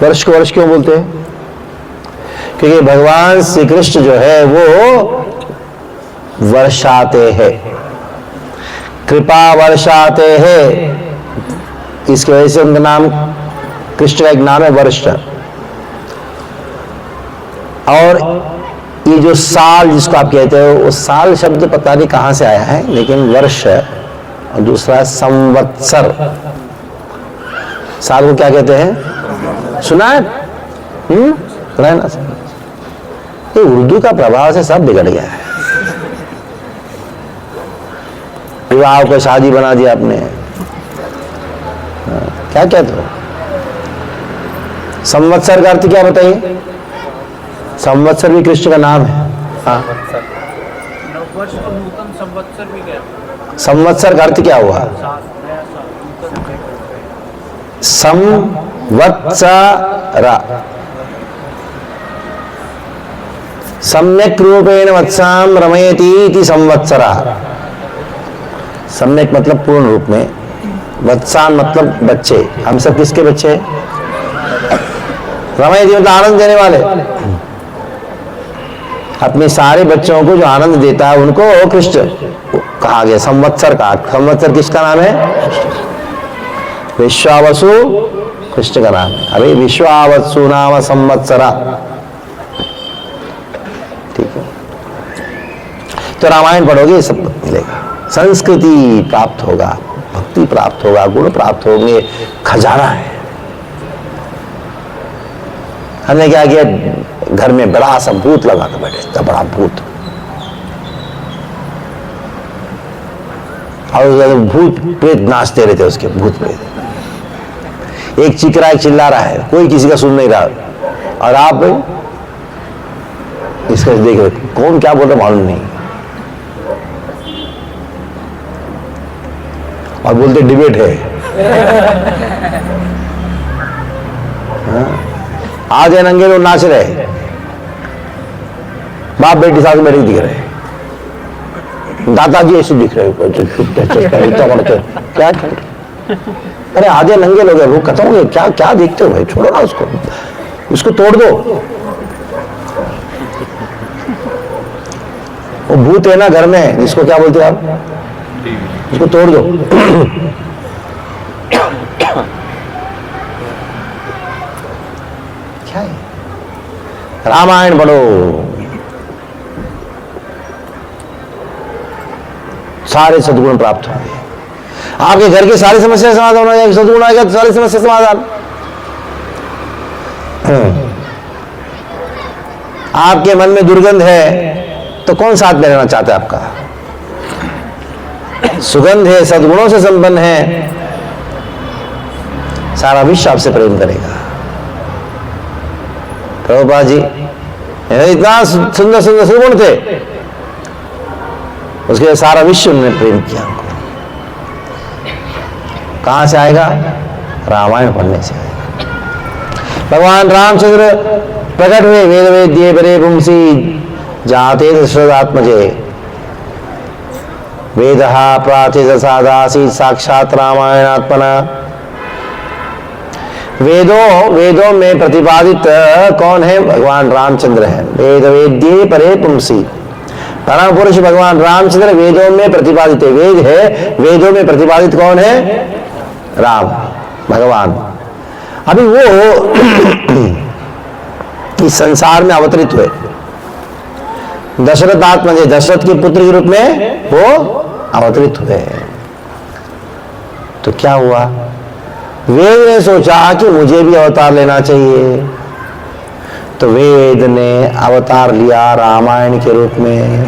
वर्ष को वर्ष क्यों बोलते हैं? क्योंकि भगवान श्री कृष्ण जो है वो वर्षाते हैं, कृपा वर्षाते हैं। इसकी वजह से उनका नाम, कृष्ण का एक नाम है वर्ष। और ये जो साल जिसको आप कहते हो, वो साल शब्द पता नहीं कहां से आया है, लेकिन वर्ष है। और दूसरा है संवत्सर। साल को क्या कहते हैं? सुना है? सुना है ना? ये उर्दू का प्रभाव से सब बिगड़ गया है। विवाह को शादी बना दिया आपने। क्या कहते हो? संवत्सर का अर्थ क्या बताइए? संवत्सर भी कृष्ण का नाम है। हाँ, नववर्ष को नूतन संवत्सर भी कहते संवत्सर का अर्थ क्या हुआ? हैं। संवत्सरा। सम्यक रूपेण वत्साम रमयति इति संवत्सरा। सम्यक मतलब पूर्ण रूप में, वत्सान मतलब बच्चे। हम सब किसके बच्चे हैं? रमयति मतलब आनंद देने वाले। अपने सारे बच्चों को जो आनंद देता है उनको कृष्ण कहा गया। संवत्सर का, संवत्सर किसका नाम है? विश्वावसु कृष्ण का नाम है। अरे विश्वावसु नाम संवत्सरा। ठीक है, तो रामायण पढ़ोगे सब मिलेगा। संस्कृति प्राप्त होगा, भक्ति प्राप्त होगा, गुण प्राप्त होंगे, खजाना है। हमने क्या किया, घर में बड़ा सा भूत लगा कर बैठे, इतना बड़ा भूत। और भूत प्रेत नाचते रहते, उसके भूत प्रेत। एक चीख रहा है, चिल्ला रहा है, कोई किसी का सुन नहीं रहा। और आप इसका देख रहे, कौन क्या बोल रहा मालूम नहीं। और बोलते डिबेट है। आधे नंगे लोग नाच रहे, बाप बेटी साथ में दिख रहे, दादाजी ऐसे दिख रहे, क्या? अरे आधे नंगे लोग हैं, लोग खत्म हो गए। क्या क्या देखते हो भाई? छोड़ो ना उसको, उसको तोड़ दो। वो भूत है ना घर में, जिसको क्या बोलते हैं आप? उसको तोड़ दो। क्या है? रामायण पढ़ो, सारे सद्गुण प्राप्त होंगे। आपके घर की सारी समस्या समाधान हो जाएगी। सद्गुण आएगा तो सारी समस्या समाधान। आपके मन में दुर्गंध है तो कौन साथ में रहना चाहता है आपका? सुगंध है, सद्गुणों से संपन्न है, सारा विश्व आपसे प्रेम करेगा। प्रभुपाद जी इतना सुंदर सुंदर सद्गुण थे, उसके लिए सारा विश्व ने प्रेम किया हमको। कहां से आएगा? रामायण पढ़ने से आएगा। भगवान रामचंद्र प्रकट हुए वेद वेद्ये परे पुंसी जाते दशरथात्मजे। वेदः प्राचीन सादासी साक्षात रामायणात्मना। वेदों में प्रतिपादित कौन है? भगवान रामचंद्र है। वेद वेद्ये परे पुंसी, परम पुरुष भगवान रामचंद्र वेदों में प्रतिपादित है। वेद है, वेदों में प्रतिपादित कौन है? राम भगवान। अभी वो इस संसार में अवतरित हुए, दशरथात्मजे, दशरथ के पुत्र के रूप में वो अवतरित हुए। तो क्या हुआ? वेद ने सोचा कि मुझे भी अवतार लेना चाहिए, तो वेद ने अवतार लिया रामायण के रूप में।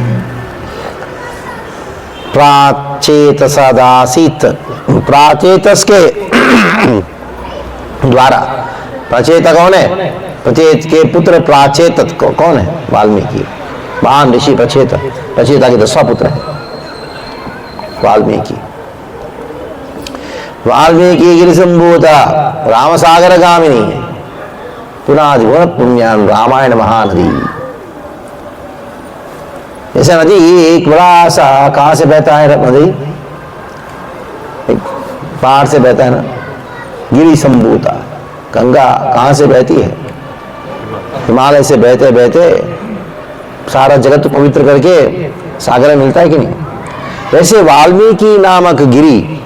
प्राचेतसदासीत, प्राचेतस के द्वारा, प्रचेता कौन है? प्रचेत के पुत्र प्राचेत कौन है? वाल्मीकि, महान ऋषि प्रचेता। प्रचेता के 10वां पुत्र है वाल्मीकि। वाल्मीकि गिरिसंभूता रामसागर गामिनी पुनादिगुण पुण्यान रामायण महानदी। ऐसा नदी एक बड़ा सा, कहां से बहता है नदी? पहाड़ से बहता है ना, गिरी संभूता। गंगा कहां से बहती है? हिमालय से बहते बहते सारा जगत को पवित्र करके सागर में मिलता है कि नहीं? वैसे वाल्मीकि नामक गिरी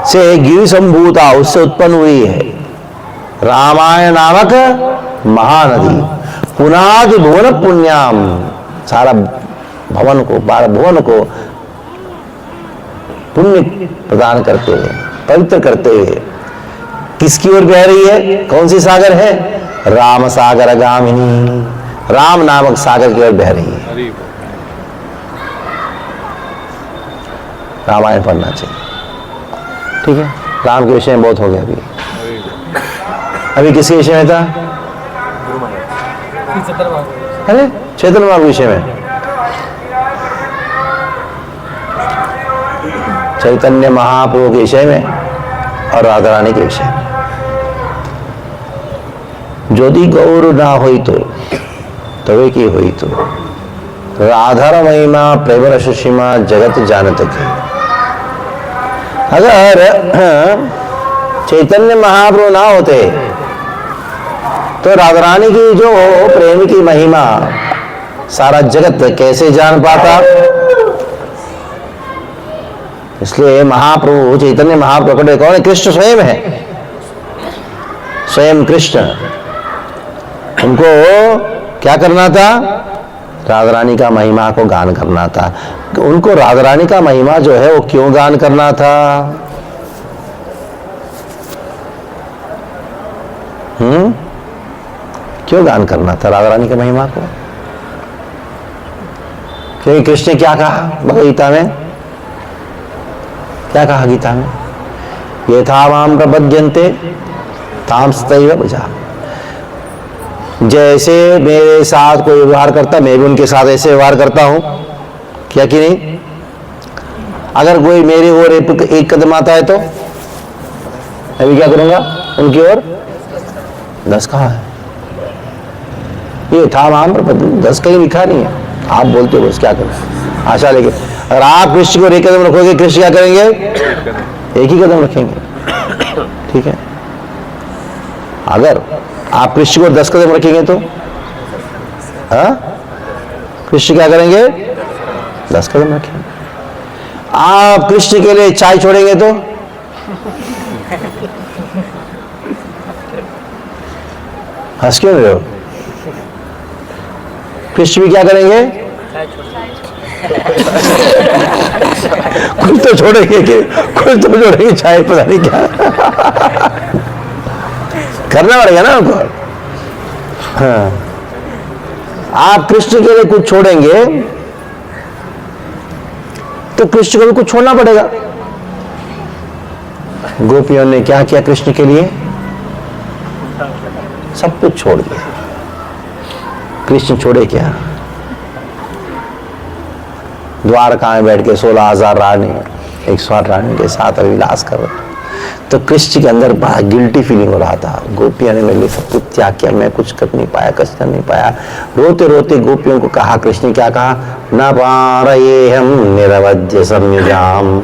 से गिरी संभूता, उससे उत्पन्न हुई है रामायण नामक महानदी। पुनादि भुवन पुण्याम, सारा भवन को, 12 भुवन को पुण्य प्रदान करते हुए, पवित्र करते हुए किसकी ओर बह रही है? कौन सी सागर है? राम सागर गामिनी, राम नामक सागर की ओर बह रही है। हरि रामायण पढ़ना चाहिए, ठीक है। राम के विषय में बहुत हो गया अभी। अभी किसके विषय में था? अरे चैतन्य महाप्रभु विषय में, चैतन्य महाप्रभु के विषय में और राधा रानी के विषय में। यदि गौर ना होई तो तवे की हुई तो राधार महिमा प्रेम रस सीमा जगत जानत के। अगर चैतन्य महाप्रभु ना होते तो राधा रानी की जो प्रेम की महिमा सारा जगत कैसे जान पाता? इसलिए महाप्रभु, चैतन्य महाप्रभु कौन है? कृष्ण स्वयं है, स्वयं कृष्ण। उनको क्या करना था? राधा रानी का महिमा को गान करना था। उनको राधा रानी का महिमा जो है वो क्यों गान करना था? क्यों गान करना था राधा रानी की महिमा को? क्योंकि कृष्ण ने क्या कहा भगवद गीता में? क्या कहा गीता में? ये था माम प्रपद्यन्ते ताम सतैव भजा। जैसे मेरे साथ कोई व्यवहार करता, मैं भी उनके साथ ऐसे व्यवहार करता हूं, क्या कि नहीं? अगर कोई मेरी ओर एक कदम आता है तो मैं भी क्या करूंगा? उनकी ओर 10 कहा है? ये था माम प्रपद्यन्ते, 10 कहीं लिखा नहीं है, आप बोलते हो बस, क्या करें आशा लेके। अगर आप कृष्ण को एक कदम रखोगे, कृष्ण क्या करेंगे? एक ही कदम रखेंगे, ठीक है। अगर आप कृष्ण को 10 कदम रखेंगे तो कृष्ण क्या करेंगे? 10 कदम रखेंगे। आप कृष्ण के लिए चाय छोड़ेंगे तो हंस क्यों रहे हो? कृष्ण भी क्या करेंगे? कुछ तो छोड़ेंगे, कुछ तो छोड़ेंगे, चाय पता नहीं क्या करना पड़ेगा ना उनको। हाँ, आप कृष्ण के लिए कुछ छोड़ेंगे तो कृष्ण को भी कुछ छोड़ना पड़ेगा। गोपियों ने क्या किया कृष्ण के लिए? सब कुछ छोड़ दिया। कृष्ण छोड़े क्या? द्वारका में बैठ के 16,000 रानी, 108 रानी के साथ अभिलाष कर रहे। तो कृष्ण के अंदर बड़ा गिल्टी फीलिंग हो रहा था। गोपियों ने मेरे लिए सब कुछ त्याग किया, मैं कुछ कर नहीं पाया, कुछ कर नहीं पाया। रोते रोते गोपियों को कहा, कृष्ण ने क्या कहा? न पारये हम निरवध्य संयुजाम,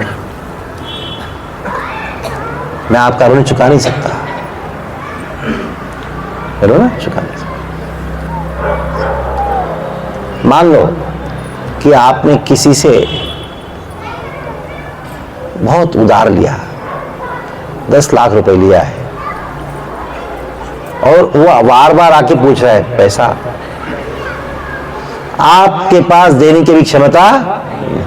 मैं आपका ऋण चुका नहीं सकता, ऋण चुका नहीं सकता। मान लो कि आपने किसी से बहुत उधार लिया, 10 लाख रुपए लिया है, और वो बार बार आके पूछ रहा है पैसा, आपके पास देने की भी क्षमता नहीं।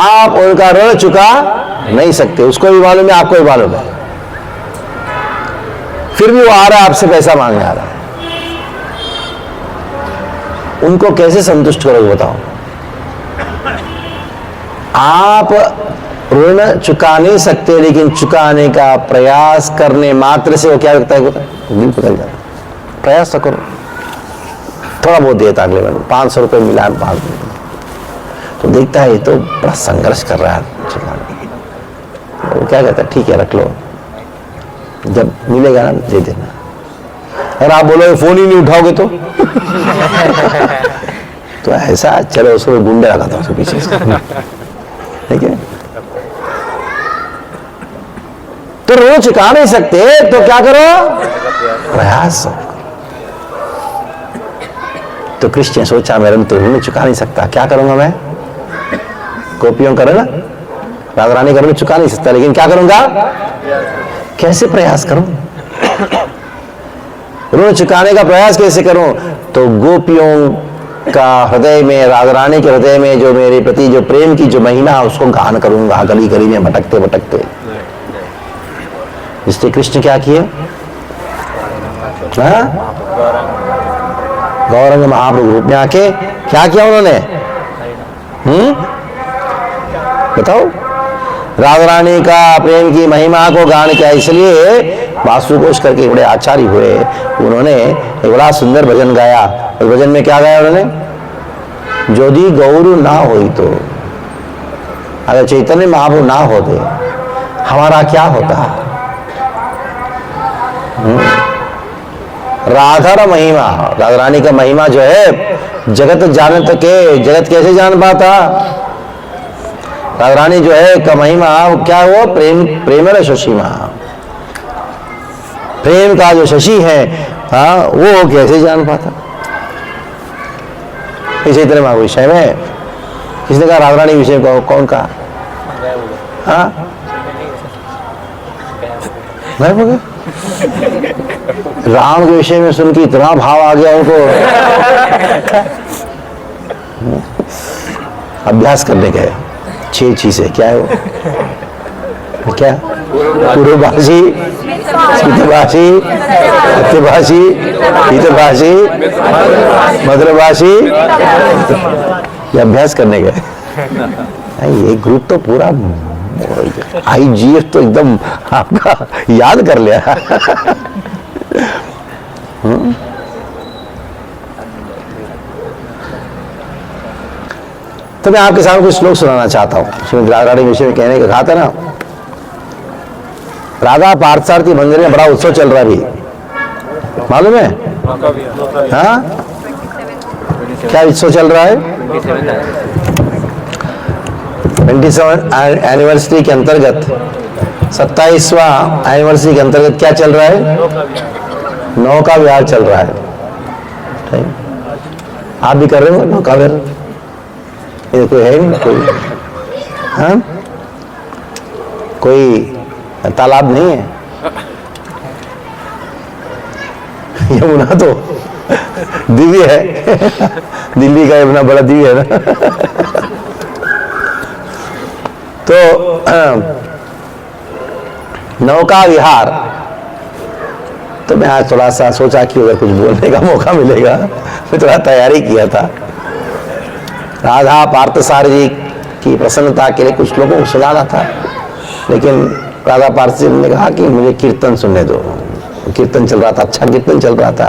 आप उनका ऋण चुका नहीं सकते, उसको भी मालूम है, आपको भी मालूम है, फिर भी वो आ रहा है आपसे पैसा मांगने आ रहा है। उनको कैसे संतुष्ट करोगे बताओ? आप ऋण चुका नहीं सकते, लेकिन चुकाने का प्रयास करने मात्र से वो क्या लगता है? दिल पिघल जाता है। प्रयास तो करो, थोड़ा बहुत देता अगले महीने 500 रुपये मिला, 5 तो देखता है ये तो बड़ा संघर्ष कर रहा है चुकाने। वो क्या कहता है? ठीक है रख लो, जब मिलेगा ना दे देना। अगर आप बोलोगे फोन ही नहीं उठाओगे तो ऐसा चलो उसको गुंडे रखा था उसके पीछे, ठीक है। तो ऋण चुका नहीं सकते तो क्या करो? प्रयास। तो कृष्ण ने सोचा मैं तो ऋण चुका नहीं सकता, क्या करूंगा मैं? गोपियों का ऋण, राधा रानी का ऋण चुका नहीं सकता, लेकिन क्या करूंगा? कैसे प्रयास करूं? ऋण चुकाने का प्रयास कैसे करूं? तो गोपियों का हृदय में, राधा रानी के हृदय में जो मेरे प्रति जो प्रेम की जो महिमा है उसको गान करूंगा गली गली में भटकते भटकते। इसलिए कृष्ण क्या किए? गौरंग महाप्रभु रूप में आके क्या किया उन्होंने? बताओ। राधा रानी का प्रेम की महिमा को गान किया। इसलिए वासुकोश करके बड़े आचार्य हुए, उन्होंने एक बड़ा सुंदर भजन गाया। उस भजन में क्या गाया उन्होंने? यदि गौर ना होई तो, अगर चैतन्य महाप्रभु ना होते हमारा क्या होता? राधा महिमा, राधा रानी का महिमा जो है जगत जानत के, जगत कैसे जान पाता? राधा रानी जो है का महिमा क्या हुआ? प्रेम, प्रेम शशिमा, प्रेम का जो शशि है वो कैसे जान पाता? इसी तरह विषय में किसने कहा? राधा रानी विषय को कौन कहा? गायब हो गए। राम के विषय में सुन के इतना भाव आ गया उनको, अभ्यास करने गए 6 चीजें। क्या है वो? क्या? पूर्वभाषी, स्मितभाषी, सत्यभाषी, हितभाषी, मधुरभाषी, ये अभ्यास करने गए। ये ग्रुप तो पूरा IGF तो एकदम आपका याद कर लिया। तो मैं आपके सामने कुछ श्लोक सुनाना चाहता हूं। श्रीमद् राधा रानी विषय में कहने का कहा था ना, राधा पार्थसारथी मंदिर में बड़ा उत्सव चल रहा है अभी, मालूम है? हाँ, क्या उत्सव चल रहा है? 27 एनिवर्सरी के अंतर्गत, 27वां एनिवर्सरी के अंतर्गत क्या चल रहा है? नौका विहार चल रहा है। आप भी कर रहे हो नौका विहार? ये कोई है नहीं कोई? हाँ, कोई तालाब नहीं है? यमुना तो दिव्य है। दिल्ली का यमुना बड़ा दिव्य है ना। तो नौका विहार, तो मैं आज थोड़ा सा सोचा कि अगर कुछ बोलने का मौका मिलेगा, मैं थोड़ा तैयारी किया था। राधा पार्थसारथी की प्रसन्नता के लिए कुछ लोगों को सुनाना था, लेकिन राधा पार्थसारथी ने कहा कि मुझे कीर्तन सुनने दो। कीर्तन चल रहा था, अच्छा कीर्तन चल रहा था।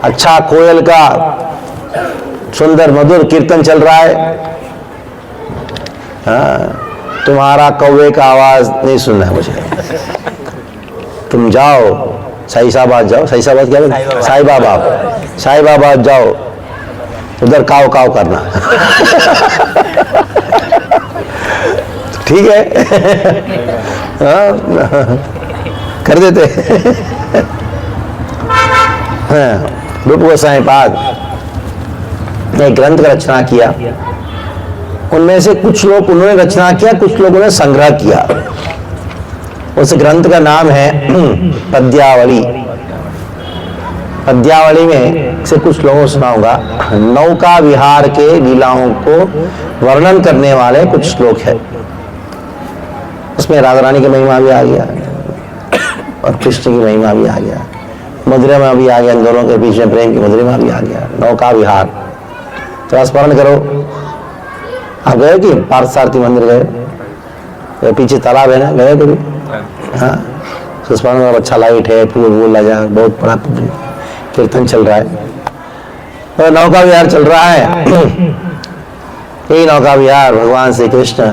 अच्छा कोयल का सुंदर मधुर कीर्तन चल रहा है। तुम्हारा कौवे का आवाज नहीं सुनना है मुझे। तुम जाओ साईसाबाद जाओ, साईसाबाद क्या बोलते? साई बाबा, साई बाबा जाओ, उधर काव काव करना। ठीक है। कर देते। रूप गोसाई पाद ने ग्रंथ का रचना किया। उनमें से कुछ लोग उन्होंने रचना किया, कुछ लोगों ने संग्रह किया। उस ग्रंथ का नाम है पद्यावली। पद्यावली में से कुछ लोगों को सुनाऊंगा। नौका विहार के लीलाओं को वर्णन करने वाले कुछ श्लोक है। उसमें राधा रानी की महिमा भी आ गया और कृष्ण की महिमा भी आ गया, मधुरिमा भी आ गया, इन दोनों के बीच में प्रेम की मधुरिमा भी आ गया। नौका विहार तो स्मरण करो। आप गए कि पार्थसारथी मंदिर गए? पीछे तालाब है ना, गए कभी? हाँ, स्मरण करो। अच्छा लाइट है, फूल वूल लगा, बहुत बड़ा कीर्तन चल रहा है और नौका विहार चल रहा है। यही नौका विहार भगवान श्री कृष्ण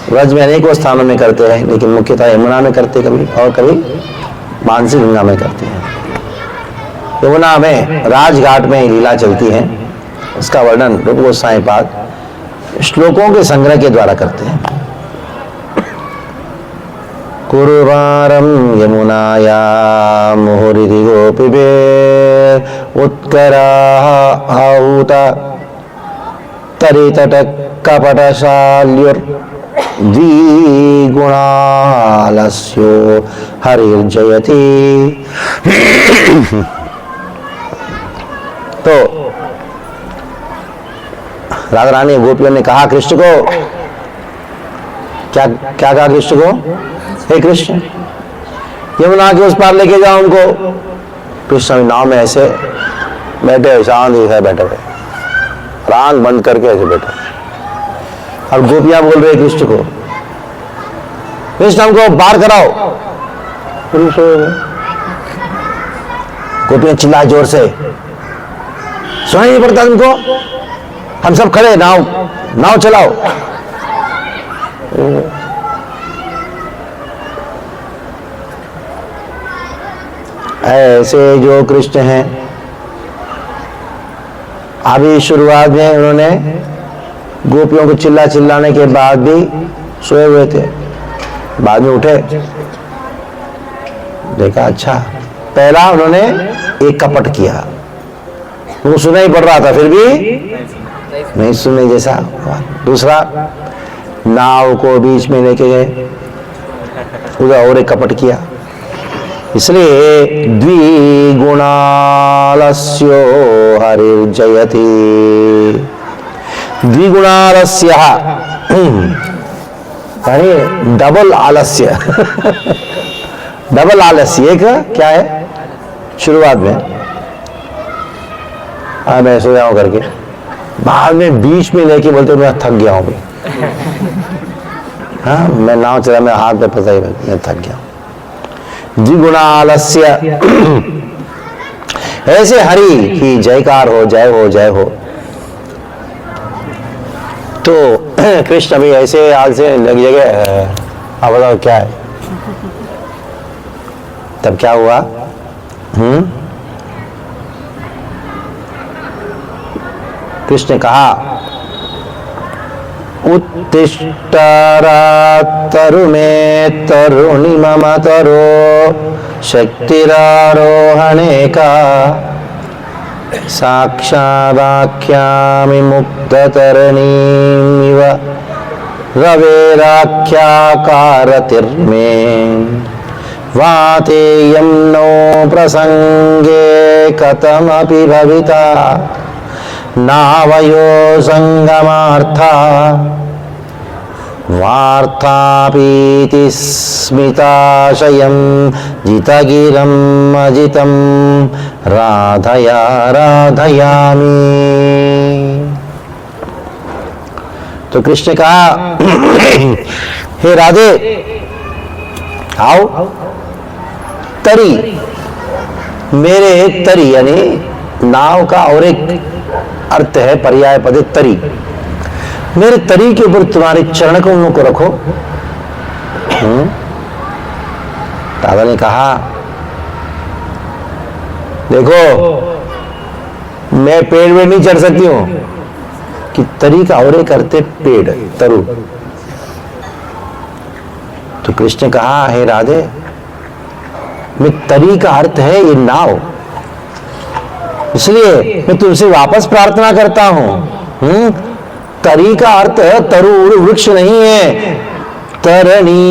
व्रज में अनेकों स्थानों में करते हैं, लेकिन मुख्यतः यमुना में करते कभी, और कभी मानसी गंगा में करते हैं। यमुना में राजघाट में लीला चलती है, उसका वर्णन रूप गोसाई पाद श्लोकों के संग्रह के द्वारा करते हैं। कुरुवारम यमुनाया मुहुरिधि गोपिबे उत्करा आहूता तरितट कपटशाल्युर द्विगुणालस्यो हरिर्जयति। तो राधा रानी गोपियों ने कहा कृष्ण को, क्या क्या कहा कृष्ण को, हे कृष्ण यमुना के उस पार लेके जाओ उनको। कृष्ण नाव में ऐसे बैठे, शांत है बैठे हुए, आंख बंद करके ऐसे बैठे, और गोपियां बोल रहे कृष्ण को, कृष्ण हमको पार कराओ। गोपियां चिल्लाए जोर से, सुनाई नहीं पड़ता तुमको, हम सब खड़े, नाव चलाओ। ऐसे जो कृष्ण हैं, अभी शुरुआत में उन्होंने गोपियों को चिल्लाने के बाद भी सोए हुए थे, बाद में उठे, देखा अच्छा, पहला उन्होंने एक कपट किया, वो सुनाई पड़ रहा था फिर भी नहीं सुनने जैसा। दूसरा, नाव को बीच में लेके गए, उधर और एक कपट किया। इसलिए द्विगुणालस्यो हरिर्जयति। द्विगुणालस्य यानी डबल आलस्य। डबल आलस्य एक क्या है, शुरुआत में मैं सो जाऊं करके, बाद में बीच में लेके बोलते मैं थक गया हूं, हाँ मैं नाव चला, मैं हाथ में फंसा ही मैं थक गया। द्विगुणा आलस्य। ऐसे हरि की जयकार हो, जय हो, जय हो। तो कृष्ण भी ऐसे हाल से लग जगह, अब बताओ क्या है, तब क्या हुआ, कृष्ण ने कहा उत्तिष्ठतरु मे तरुणि मम तरो शक्तिरारोहणे का साक्षादाख्यामि मुक्ततरणीमिव रवेराख्याकारतिर्मे वातेयं नो प्रसंगे कथमपि भविता नावयो संगमार्था वार्तापीति स्मिताशयं जितगिरम् अजितं राधया राधयामि। तो कृष्ण ने कहा हे राधे आओ, तरी, मेरे तरी यानी नाव का और एक अर्थ है पर्याय पद तरी, मेरे तरी के ऊपर तुम्हारे चरण कमलों को रखो। राधा ने कहा देखो मैं पेड़ में नहीं चढ़ सकती हूं, कि तरी का और एक अर्थ है पेड़, तरु। तो कृष्ण ने कहा हे राधे, मैं तरी का अर्थ है ये नाव, इसलिए मैं तुमसे वापस प्रार्थना करता हूं। तरी का अर्थ तरुण वृक्ष नहीं है, तरणी,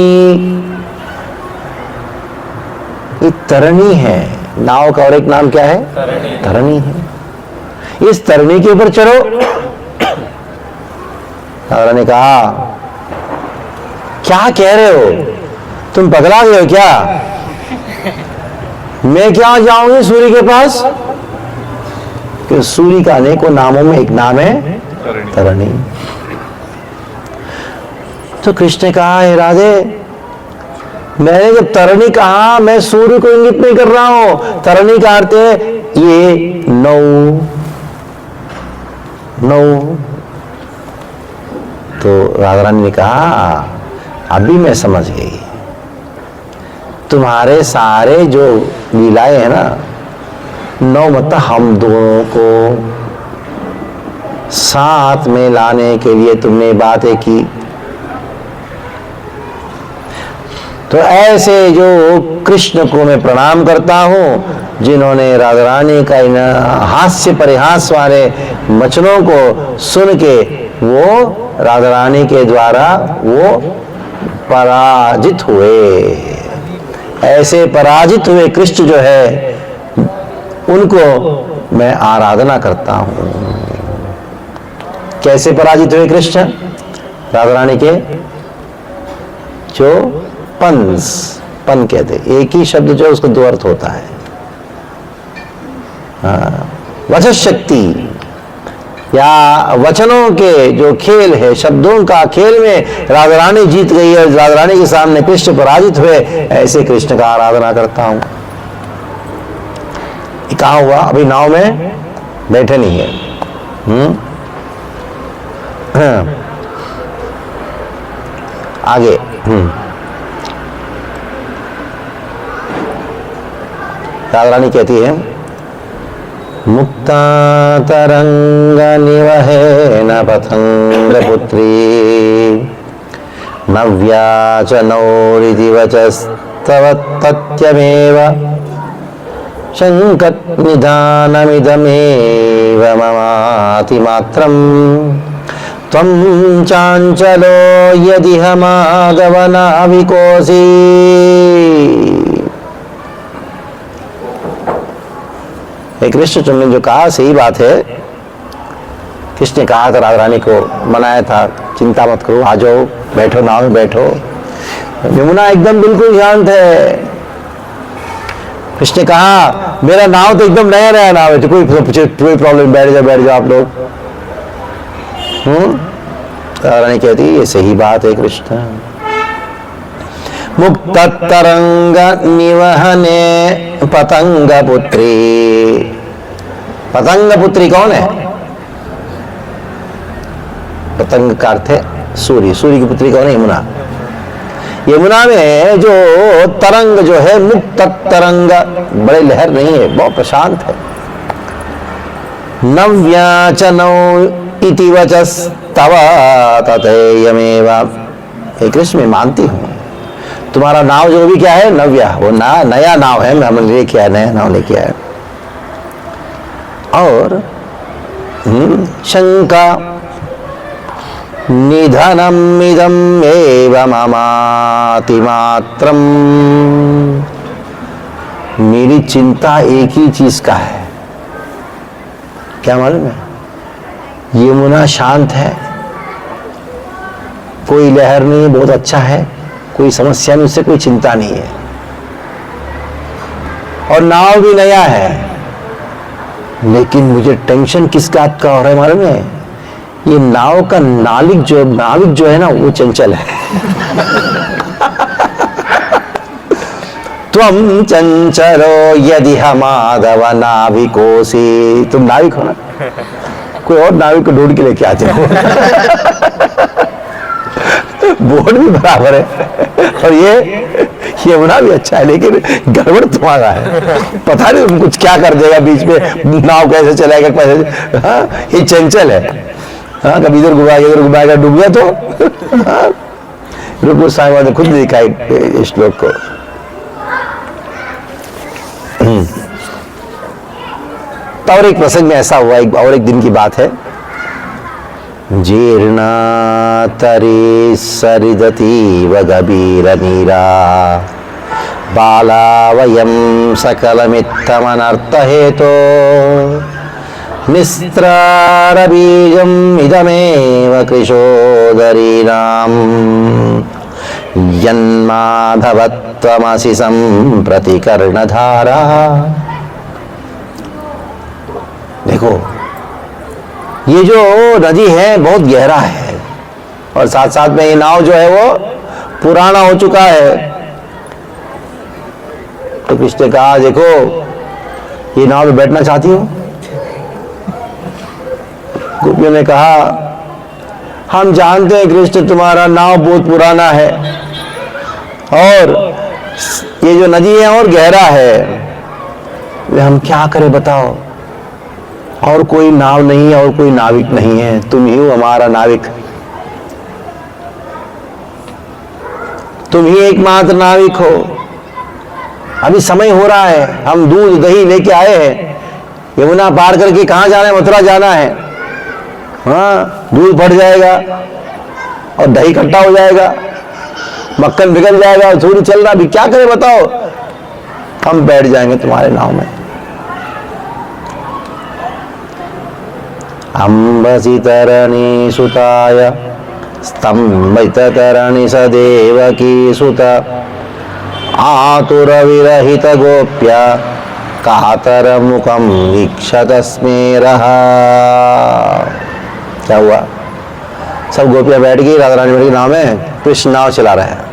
ये तरणी है, नाव का और एक नाम क्या है, तरणी है। इस तरणी के ऊपर चढ़ो। राधा ने कहा क्या कह रहे हो, तुम पगला गए हो क्या, मैं क्या जाऊंगी सूर्य के पास, कि सूर्य का अनेकों नामों में एक नाम है तरणी। तो कृष्ण ने कहा हे राधे, मैंने जब तरणी कहा मैं सूर्य को इंगित नहीं कर रहा हूं, तरणी का अर्थ है ये नौ। तो राधा रानी ने कहा अभी मैं समझ गई, तुम्हारे सारे जो लीलाएं हैं ना, नौ मतलब हम दोनों को साथ में लाने के लिए तुमने बातें की। तो ऐसे जो कृष्ण को मैं प्रणाम करता हूं, जिन्होंने राधा रानी का इन हास्य परिहास वाले वचनों को सुन के वो राधा रानी के द्वारा वो पराजित हुए। ऐसे पराजित हुए कृष्ण जो है उनको मैं आराधना करता हूं। कैसे पराजित हुए कृष्ण? राधा रानी के जो पंस, पन कहते, एक ही शब्द जो उसको दो अर्थ होता है। वचन शक्ति या वचनों के जो खेल है, शब्दों का खेल में राधा रानी जीत गई है, राधा रानी के सामने कृष्ण पराजित हुए। ऐसे कृष्ण का आराधना करता हूं। कहाँ हुआ? अभी नाव में बैठे नहीं है। आगे राधा रानी कहती है, मुक्ता तरंग निवहे न पतंग पुत्री नव्या च नौरिति वचस्तव तत्यमेव शंकत निधानमिदमेव ममाति मात्रम् त्वं चांचलो यदि हमागवनाभिकोसी। हे कृष्ण, तुमने जो कहा सही बात है। कृष्ण ने कहा था, राधा रानी को मनाया था, चिंता मत करो, आ जाओ, बैठो, नाव में बैठो। यमुना एकदम बिल्कुल शांत है। कृष्ण ने कहा, मेरा नाव तो एकदम नया नया नाव है, तो कोई प्रॉब्लम, बैठ जाओ आप लोग। राधा रानी कहती, ये सही बात है कृष्ण। मुक्त तरंग निवहने पतंग पुत्री। पतंग पुत्री कौन है? पतंग का अर्थ है सूर्य। सूर्य की पुत्री कौन है? यमुना। यमुना में जो तरंग जो है, मुक्त तरंग, बड़े लहर नहीं है, बहुत प्रशांत है। नव्या च नौ इति वचस तव तथेयमेव। हे कृष्ण, मैं मानती हूं तुम्हारा नाव जो भी क्या है, नव्या, वो नया नाव है, हमने लेके आया, नया नाव लेके आया। और शंका निधनम इदम एव ममाति मात्रम। मेरी चिंता एक ही चीज का है, क्या मालूम है? यमुना शांत है, कोई लहर नहीं, बहुत अच्छा है, कोई समस्या नहीं, उससे कोई चिंता नहीं है। और नाव भी नया है, लेकिन मुझे टेंशन किस बात का हो रहा है मालूम है? ये नाव का नाविक जो है ना, वो चंचल है। त्वं चंचलो यदि हमादव नाविकोसी। तुम नाविक हो ना, कोई और नाविक को ढूंढ के लेके आते हो। बोर्ड भी बराबर है और ये यमुना भी अच्छा है, लेकिन गड़बड़ तुम्हारा है। पता नहीं तुम कुछ क्या कर देगा बीच में, नाव कैसे चलाएगा, कैसे। हाँ, ये चंचल है। हाँ, कभी इधर घुमाएगा, इधर घुमाएगा, डूब गया तो। हाँ, रुको, साईं ने खुद लिखा है इस श्लोक को। और एक प्रसंग में ऐसा हुआ, एक दिन की बात है। जीर्णा तरी सरिदती व गभीर नीरा बाला वयम सकलमित्तमनर्थ हेतो निस्त्रार बीजम इदमेव कृशोदरीनां यन्माधवत्वमसि सम्प्रति कर्णधारा। देखो, ये जो नदी है बहुत गहरा है, और साथ साथ में ये नाव जो है वो पुराना हो चुका है। तो कृष्ण ने कहा, देखो, ये नाव में बैठना चाहती हो? गोपियों ने कहा, हम जानते हैं कृष्ण, तुम्हारा नाव बहुत पुराना है और ये जो नदी है और गहरा है, हम क्या करें बताओ? और कोई नाव नहीं है और कोई नाविक नहीं है, तुम ही हो हमारा नाविक, तुम ही एकमात्र नाविक हो। अभी समय हो रहा है, हम दूध दही लेके आए हैं, यमुना पार करके कहां जाना है? मथुरा जाना है। हाँ, दूध बढ़ जाएगा और दही खट्टा हो जाएगा, मक्खन पिघल जाएगा और सूर्य चल रहा, अभी क्या करें बताओ? हम बैठ जाएंगे तुम्हारे नाव में। अंबसी तरणी सुताय स्तंभित तरणी सदेवकी सुत आतुर विरहित गोप्या कातर मुखम वीक्षत स्मेरः। क्या हुआ? सब गोपियां बैठ गई, राधा रानी बैठ गई नाव में, कृष्ण नाव चला रहे हैं।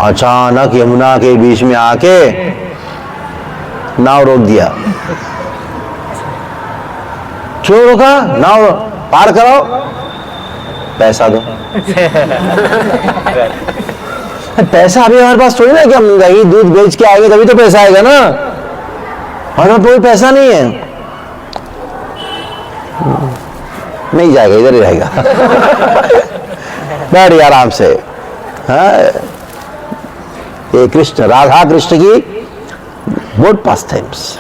अचानक यमुना के बीच में आके नाव रोक दिया। क्यों रोका? नाव पार कराओ, पैसा दो। पैसा अभी हमारे पास थोड़ी ना कि हम दही दूध बेच के आएंगे तभी तो पैसा आएगा ना, हमारे पास कोई पैसा नहीं है। नहीं जाएगा, इधर ही रहेगा। बैठ गया आराम से। हाँ, ये कृष्ण, राधा कृष्ण की बोट पास टाइम्स।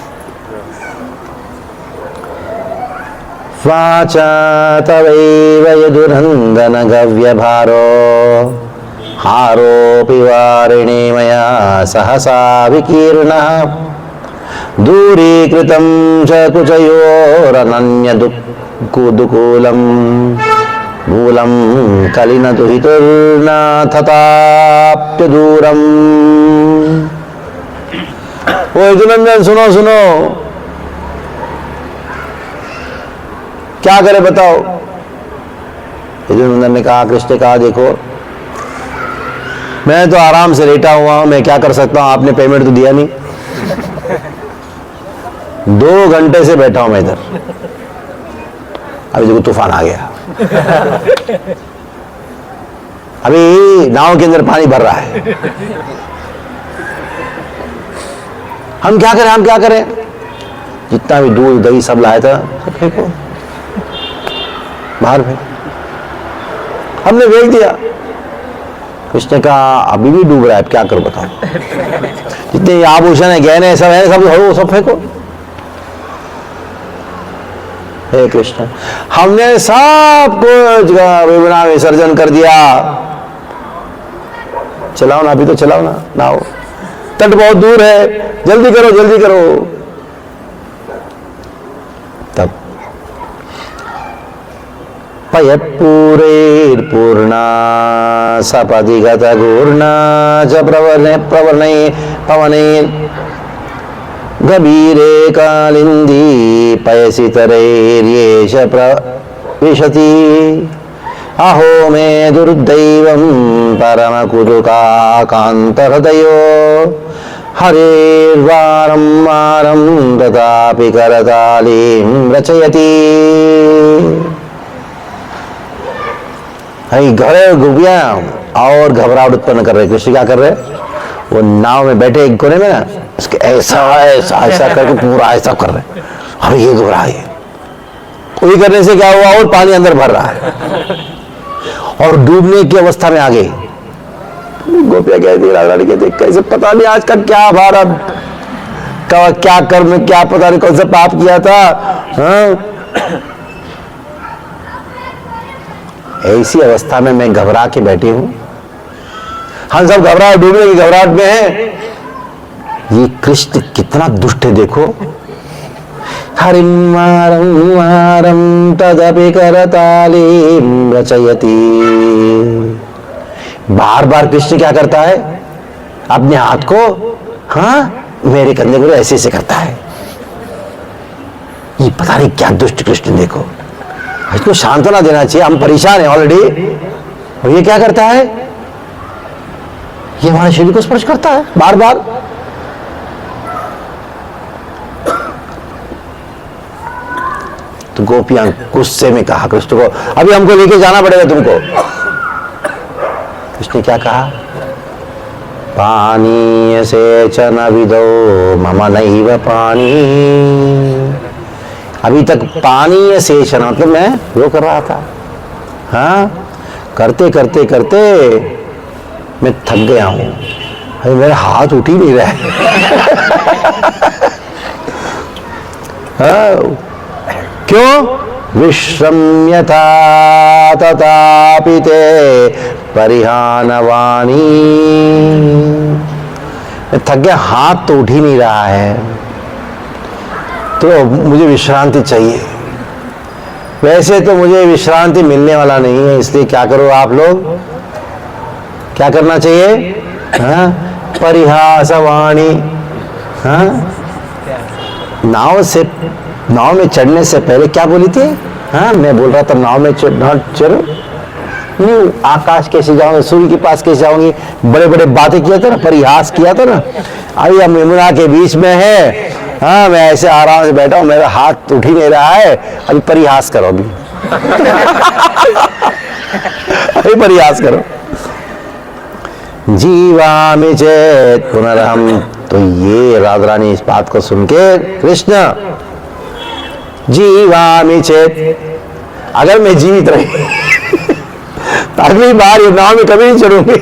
वाचा तवैव यदुनंदन गव्य भारो हारोपि वारिणे मया सहसा विकीर्णः दूरीकृतं च कुचयोरनन्य दुकूलं मूलं कलिनदुहितुर्नाथताप्य दूरम्। ओ यदुनंदन सुनो सुनो, क्या करे बताओ? यदुनंदन ने कहा, कृष्ण ने कहा, देखो मैं तो आराम से लेटा हुआ हूं, मैं क्या कर सकता हूं? आपने पेमेंट तो दिया नहीं। 2 घंटे से बैठा हूं मैं इधर, अभी देखो तूफान आ गया। अभी नाव के अंदर पानी भर रहा है। हम क्या करें? हम क्या करें? जितना भी दूध दही सब लाया था सब फेंको, बाहर फेंक। हमने फेंक दिया। कृष्ण का अभी भी डूब रहा है, क्या करो बताओ? जितने आभूषण है, गहने सब है, सब फेंको। हे कृष्ण, हमने सब कुछ विना विसर्जन कर दिया। चलाओ ना, अभी तो चलाओ ना नाव, तट बहुत दूर है, जल्दी करो जल्दी करो। तब पयत्पूरेर्पूर्णा सपदिगत घूर्णा च प्रवर्णे पवने गभीरे कालिंदी पयसि तरेर्येष प्रविशति अहो मे दुर्दैवं परम कुतुकाकान्तहृदयो हरेर्वारं वारं तथापि करतालीं रचयति। घरे गोपियां और घबराहट उत्पन्न कर रहे। कृष्ण क्या कर रहे? वो नाव में बैठे एक कोने में ना, उसके ऐसा ऐसा ऐसा करके पूरा ऐसा कर रहे। अब ये घबरा है, कोई करने से क्या हुआ? और पानी अंदर भर रहा है और डूबने की अवस्था में आ गई। गोपियां कहती, राधा रानी कहती, कैसे पता नहीं आज का क्या भारत का क्या कर्म, क्या पता नहीं कौन सा पाप किया था। हाँ? ऐसी अवस्था में मैं घबरा के बैठी हूं। हम सब घबराहट, डूबने की घबराहट में हैं। ये कृष्ण कितना दुष्ट है देखो। हरिं वारं वारं तदपि करतालीं रचयति। बार बार कृष्ण क्या करता है? अपने हाथ को हाँ मेरे कंधे को ऐसे ऐसे करता है। ये पता नहीं क्या दुष्ट कृष्ण देखो। इसको सांत्वना देना चाहिए, हम परेशान हैं ऑलरेडी, और ये क्या करता है? ये हमारे शरीर को स्पर्श करता है बार बार। तो गोपियां गुस्से में कहा कृष्ण को, अभी हमको लेके जाना पड़ेगा तुमको। कृष्ण क्या कहा? पानी सेचन विदो मम नैव पानी। अभी तक पानी सेचन मतलब मैं वो कर रहा था। हाँ, करते करते करते मैं थक गया हूं। अरे मेरा हाथ उठ ही नहीं रहा है। हाँ, क्यों? विश्रम्यथा तथापि ते परिहानवाणी। थक गया, हाथ तो उठ ही नहीं रहा है, तो मुझे विश्रांति चाहिए। वैसे तो मुझे विश्रांति मिलने वाला नहीं है, इसलिए क्या करो आप लोग, क्या करना चाहिए? हाँ, परिहासवाणी। हाँ, नाव में चढ़ने से पहले क्या बोली थी? हाँ, मैं बोल रहा था नाव में चढ़ो, आकाश कैसे जाऊंगे, सूर्य के पास कैसे जाऊंगी, बड़े बड़े बातें किया था ना, परिहास किया था ना। अभी हम यमुना के बीच में है, हाँ, मैं ऐसे आराम से बैठा हूं, मेरा हाथ उठ ही नहीं रहा है, अभी परिहास करो, अभी परिहास करो। जीवामि चेत पुनरहम। तो ये राधा रानी इस बात को सुन के, कृष्ण जीवामि चेत, अगर मैं जीवित रही अगली बार ये नाव में कभी नहीं चढ़ूंगी।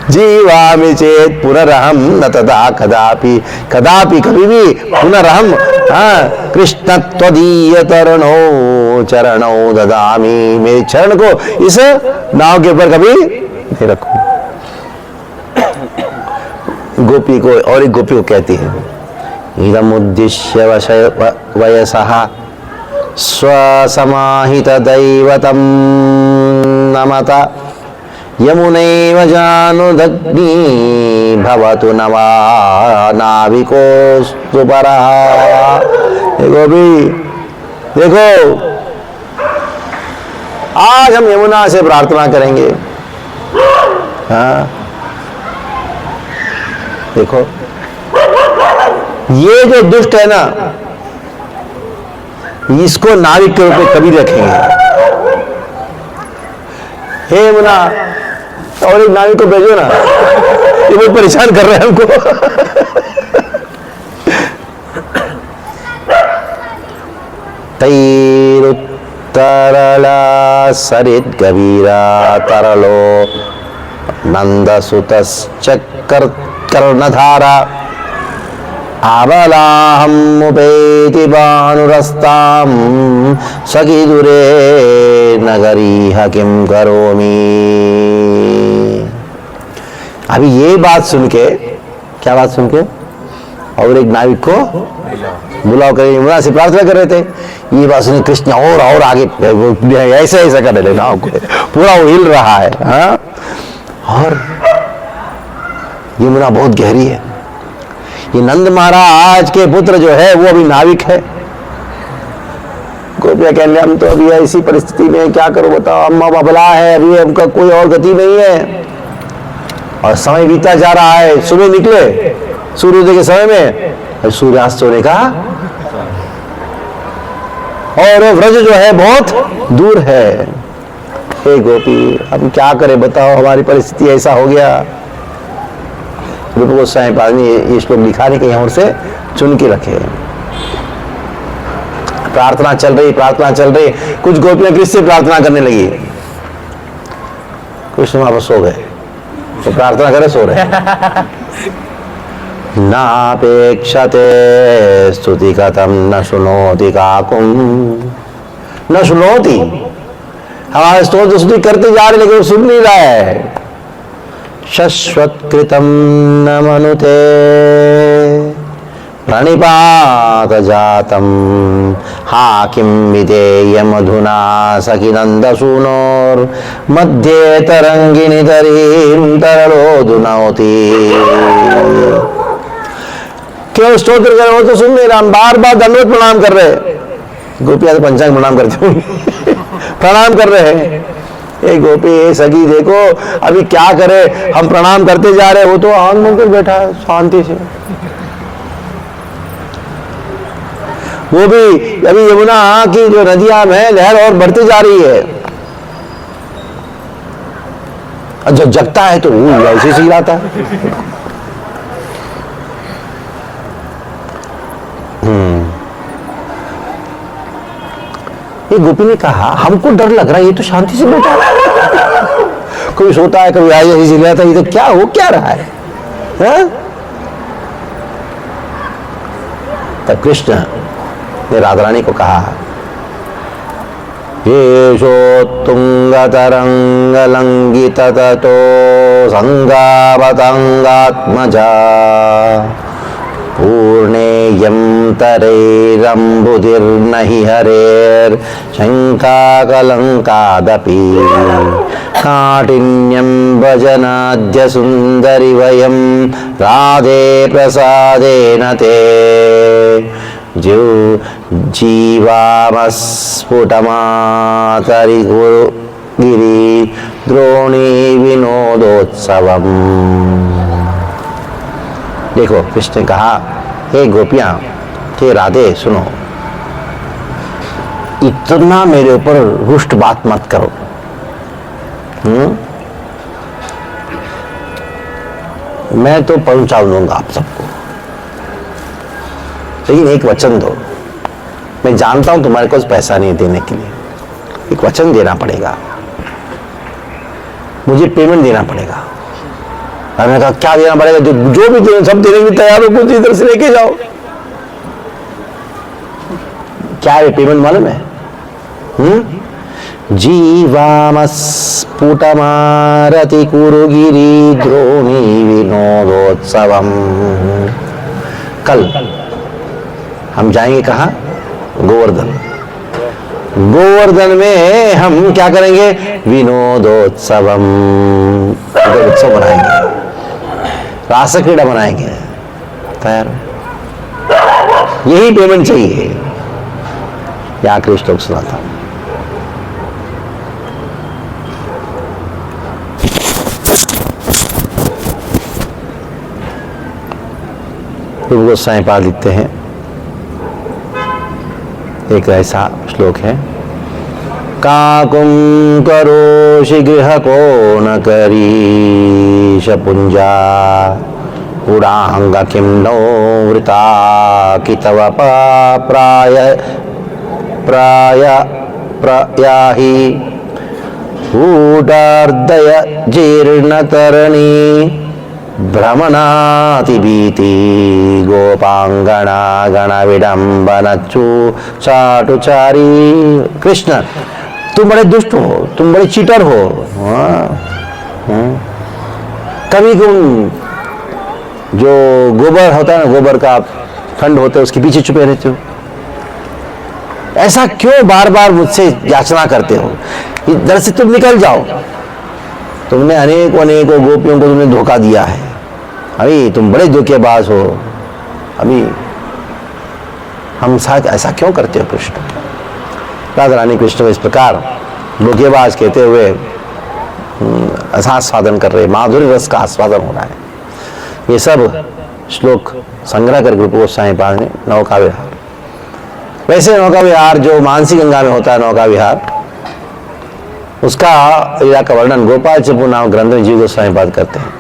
जीवामि चेत पुनरहम न तदा कदापि, कदापि कभी भी, पुनरहम, हाँ, कृष्ण त्वदीय तरणो चरणो ददामि, मेरे चरण को इस नाव के ऊपर कभी नहीं रखूं। गोपी को, और एक गोपी को कहती है, इदमुद्दिश्य वयसः स्वसमाहित दैवतं नमत यमुनैव जानुदग्नि भवतु नवा नाविकोस्तु परः। गोपी देखो, आज हम यमुना से प्रार्थना करेंगे। हाँ, देखो, ये जो दुष्ट है ना, इसको नाविक के रूप में कभी रखेंगे। हे यमुना, और एक नाविक को भेजो ना, ये बहुत परेशान कर रहे हैं हमको। तैरुत्तरला सरित गभीरा तरलो नंदसुतश्चक्र कर्णधारा आबलाहं मुपेति भानुरस्तां सखी दूरे नगरी किं करोमि। अभी ये बात सुन के, क्या बात सुन के, और एक नाविक को बुलाओ कर यमुना से प्रार्थना कर रहे थे। ये बात सुन कृष्ण और आगे ऐसे ऐसा कर रहे नाव को, पूरा वो हिल रहा है। हाँ, और यमुना बहुत गहरी है। ये नंद महाराज के पुत्र जो है वो अभी नाविक है। गोपियां कहने, हम तो अभी ऐसी परिस्थिति में क्या करो बताओ, अम्मा बबला है, अभी हमका कोई और गति नहीं है, और समय बीता जा रहा है। सुबह निकले सूर्योदय के समय में, सूर्यास्त होने का, और वो व्रज जो है बहुत दूर है। हे गोपी, हम क्या करें बताओ, हमारी परिस्थिति ऐसा हो गया। रूप गोस्वामी पाद ने ये श्लोक लिखा नहीं, कहीं और से चुन के रखे। प्रार्थना चल रही, प्रार्थना चल रही, कुछ गोपियां किससे प्रार्थना करने लगी, कृष्ण वापस सो गए, तो प्रार्थना करे सो रहे। नापेक्षते स्तुति कथम न शुनोति काकुम, न शुनोति, हमारे स्तोत्र स्तुति करते जा रहे लेकिन वो सुन नहीं रहा है। शश्वत कृतम न मनुते प्रणिपात जातम हा किं विधेय मधुना सखी नंदसूनोर मध्ये तरंगिनी तरीं तरलो दुनौति। क्यों स्तोत्र कर, वो तो सुन नहीं रहा, बार बार दंडवत प्रणाम कर रहे। गोपियां तो पंचांग प्रणाम करते होंगे, प्रणाम कर रहे हैं। ए गोपी, ए सगी, देखो अभी क्या करे, हम प्रणाम करते जा रहे, वो तो आंख बंद कर बैठा है शांति से। वो भी अभी यमुना की जो नदियां में लहर और बढ़ती जा रही है, और जब जगता है तो वो ऐसे ही रहता है। ये गोपी ने कहा, हमको डर लग रहा है, ये तो शांति से बैठा है, कोई सोता है कभी आई ऐसी रहता है, ये तो क्या हो क्या रहा है, है? तब कृष्ण ने राधा रानी को कहा, येषोत्तुङ्गतरङ्गलङ्घितततो सङ्गावतङ्गात्मजा पूर्णेयं तरैरम्बुधिर्नहि हरेर्शङ्काकलङ्कादपि काठिन्यं भजनाद्य सुन्दरि वयं राधे प्रसादेन ते जीवामस्फुटमातरिगिरि द्रोणी विनोदोत्सवम्। देखो कृष्ण ने कहा, हे गोपियां, हे राधे सुनो, इतना मेरे ऊपर रुष्ट बात मत करो। मैं तो पहुंचा दूंगा आप सबको, लेकिन एक वचन दो। मैं जानता हूं तुम्हारे पास पैसा नहीं देने के लिए, एक वचन देना पड़ेगा, मुझे पेमेंट देना पड़ेगा। और मैंने कहा क्या देना पड़ेगा? जो भी दे, सब देने के तैयार हो, कुछ इधर से लेके जाओ। क्या है पेमेंट मालूम है? जीवामस्फुटमारति कुरुगिरि द्रोणी विनोदोत्सवम। कल हम जाएंगे कहाँ? गोवर्धन। गोवर्धन में हम क्या करेंगे? विनोदोत्सवम, उत्सव मनाएंगे, रास क्रीड़ा मनाएंगे। तैयार? यही पेमेंट चाहिए। या आखिरी श्लोक सुनाता हूं। रूप गोस्वामी पाद लिखते हैं, एक ऐसा श्लोक है, काकुं करोषि गृह को न करीश पुंजा उड़ांग किं नो वृता कि तव प्राय प्रयाहि ऊटार्दय जीर्णतरणी भ्रमणातिभीति गोपांगना गण विडंबनच्चु चाटुचारी। कृष्ण तुम बड़े दुष्ट हो, तुम बड़े चीटर हो। कभी तुम जो गोबर होता है ना, गोबर का खंड होता है, उसके पीछे छुपे रहते हो। ऐसा क्यों बार बार मुझसे याचना करते हो? इधर से तुम निकल जाओ। तुमने अनेकों गोपियों को तुमने धोखा दिया है। अभी तुम बड़े धोखेबाज हो। अभी हम साथ ऐसा क्यों करते हो कृष्ण? राधा रानी कृष्ण को इस प्रकार धोखेबाज कहते हुए आस्वादन कर रहे, माधुर्य रस का आस्वादन हो रहा है। ये सब श्लोक संग्रह कर रूप गोस्वामी पाद ने नौका विहार। वैसे नौका विहार जो मानसी गंगा में होता है नौका विहार, उसका लीला का वर्णन गोपाल चंपू नाम ग्रंथ में जीव गोस्वामी पाद करते हैं।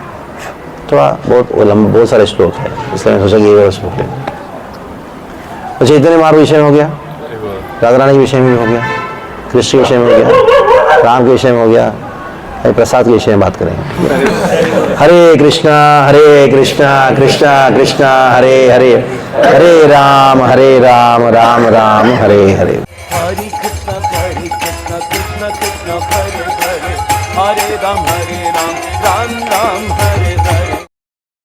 थोड़ा बहुत सारे श्लोक है, इसलिए मैं सोचा कि ये श्लोक है। तो चैतन्य महाप्रभु विषय में हो गया, राधा रानी के विषय में हो गया, कृष्ण के विषय में हो गया, राम के विषय में हो गया, प्रसाद के विषय में बात करेंगे। हरे कृष्णा कृष्णा कृष्णा हरे हरे, हरे राम राम राम हरे हरे। हरे कृष्णा कृष्णा कृष्णा हरे हरे, हरे राम राम राम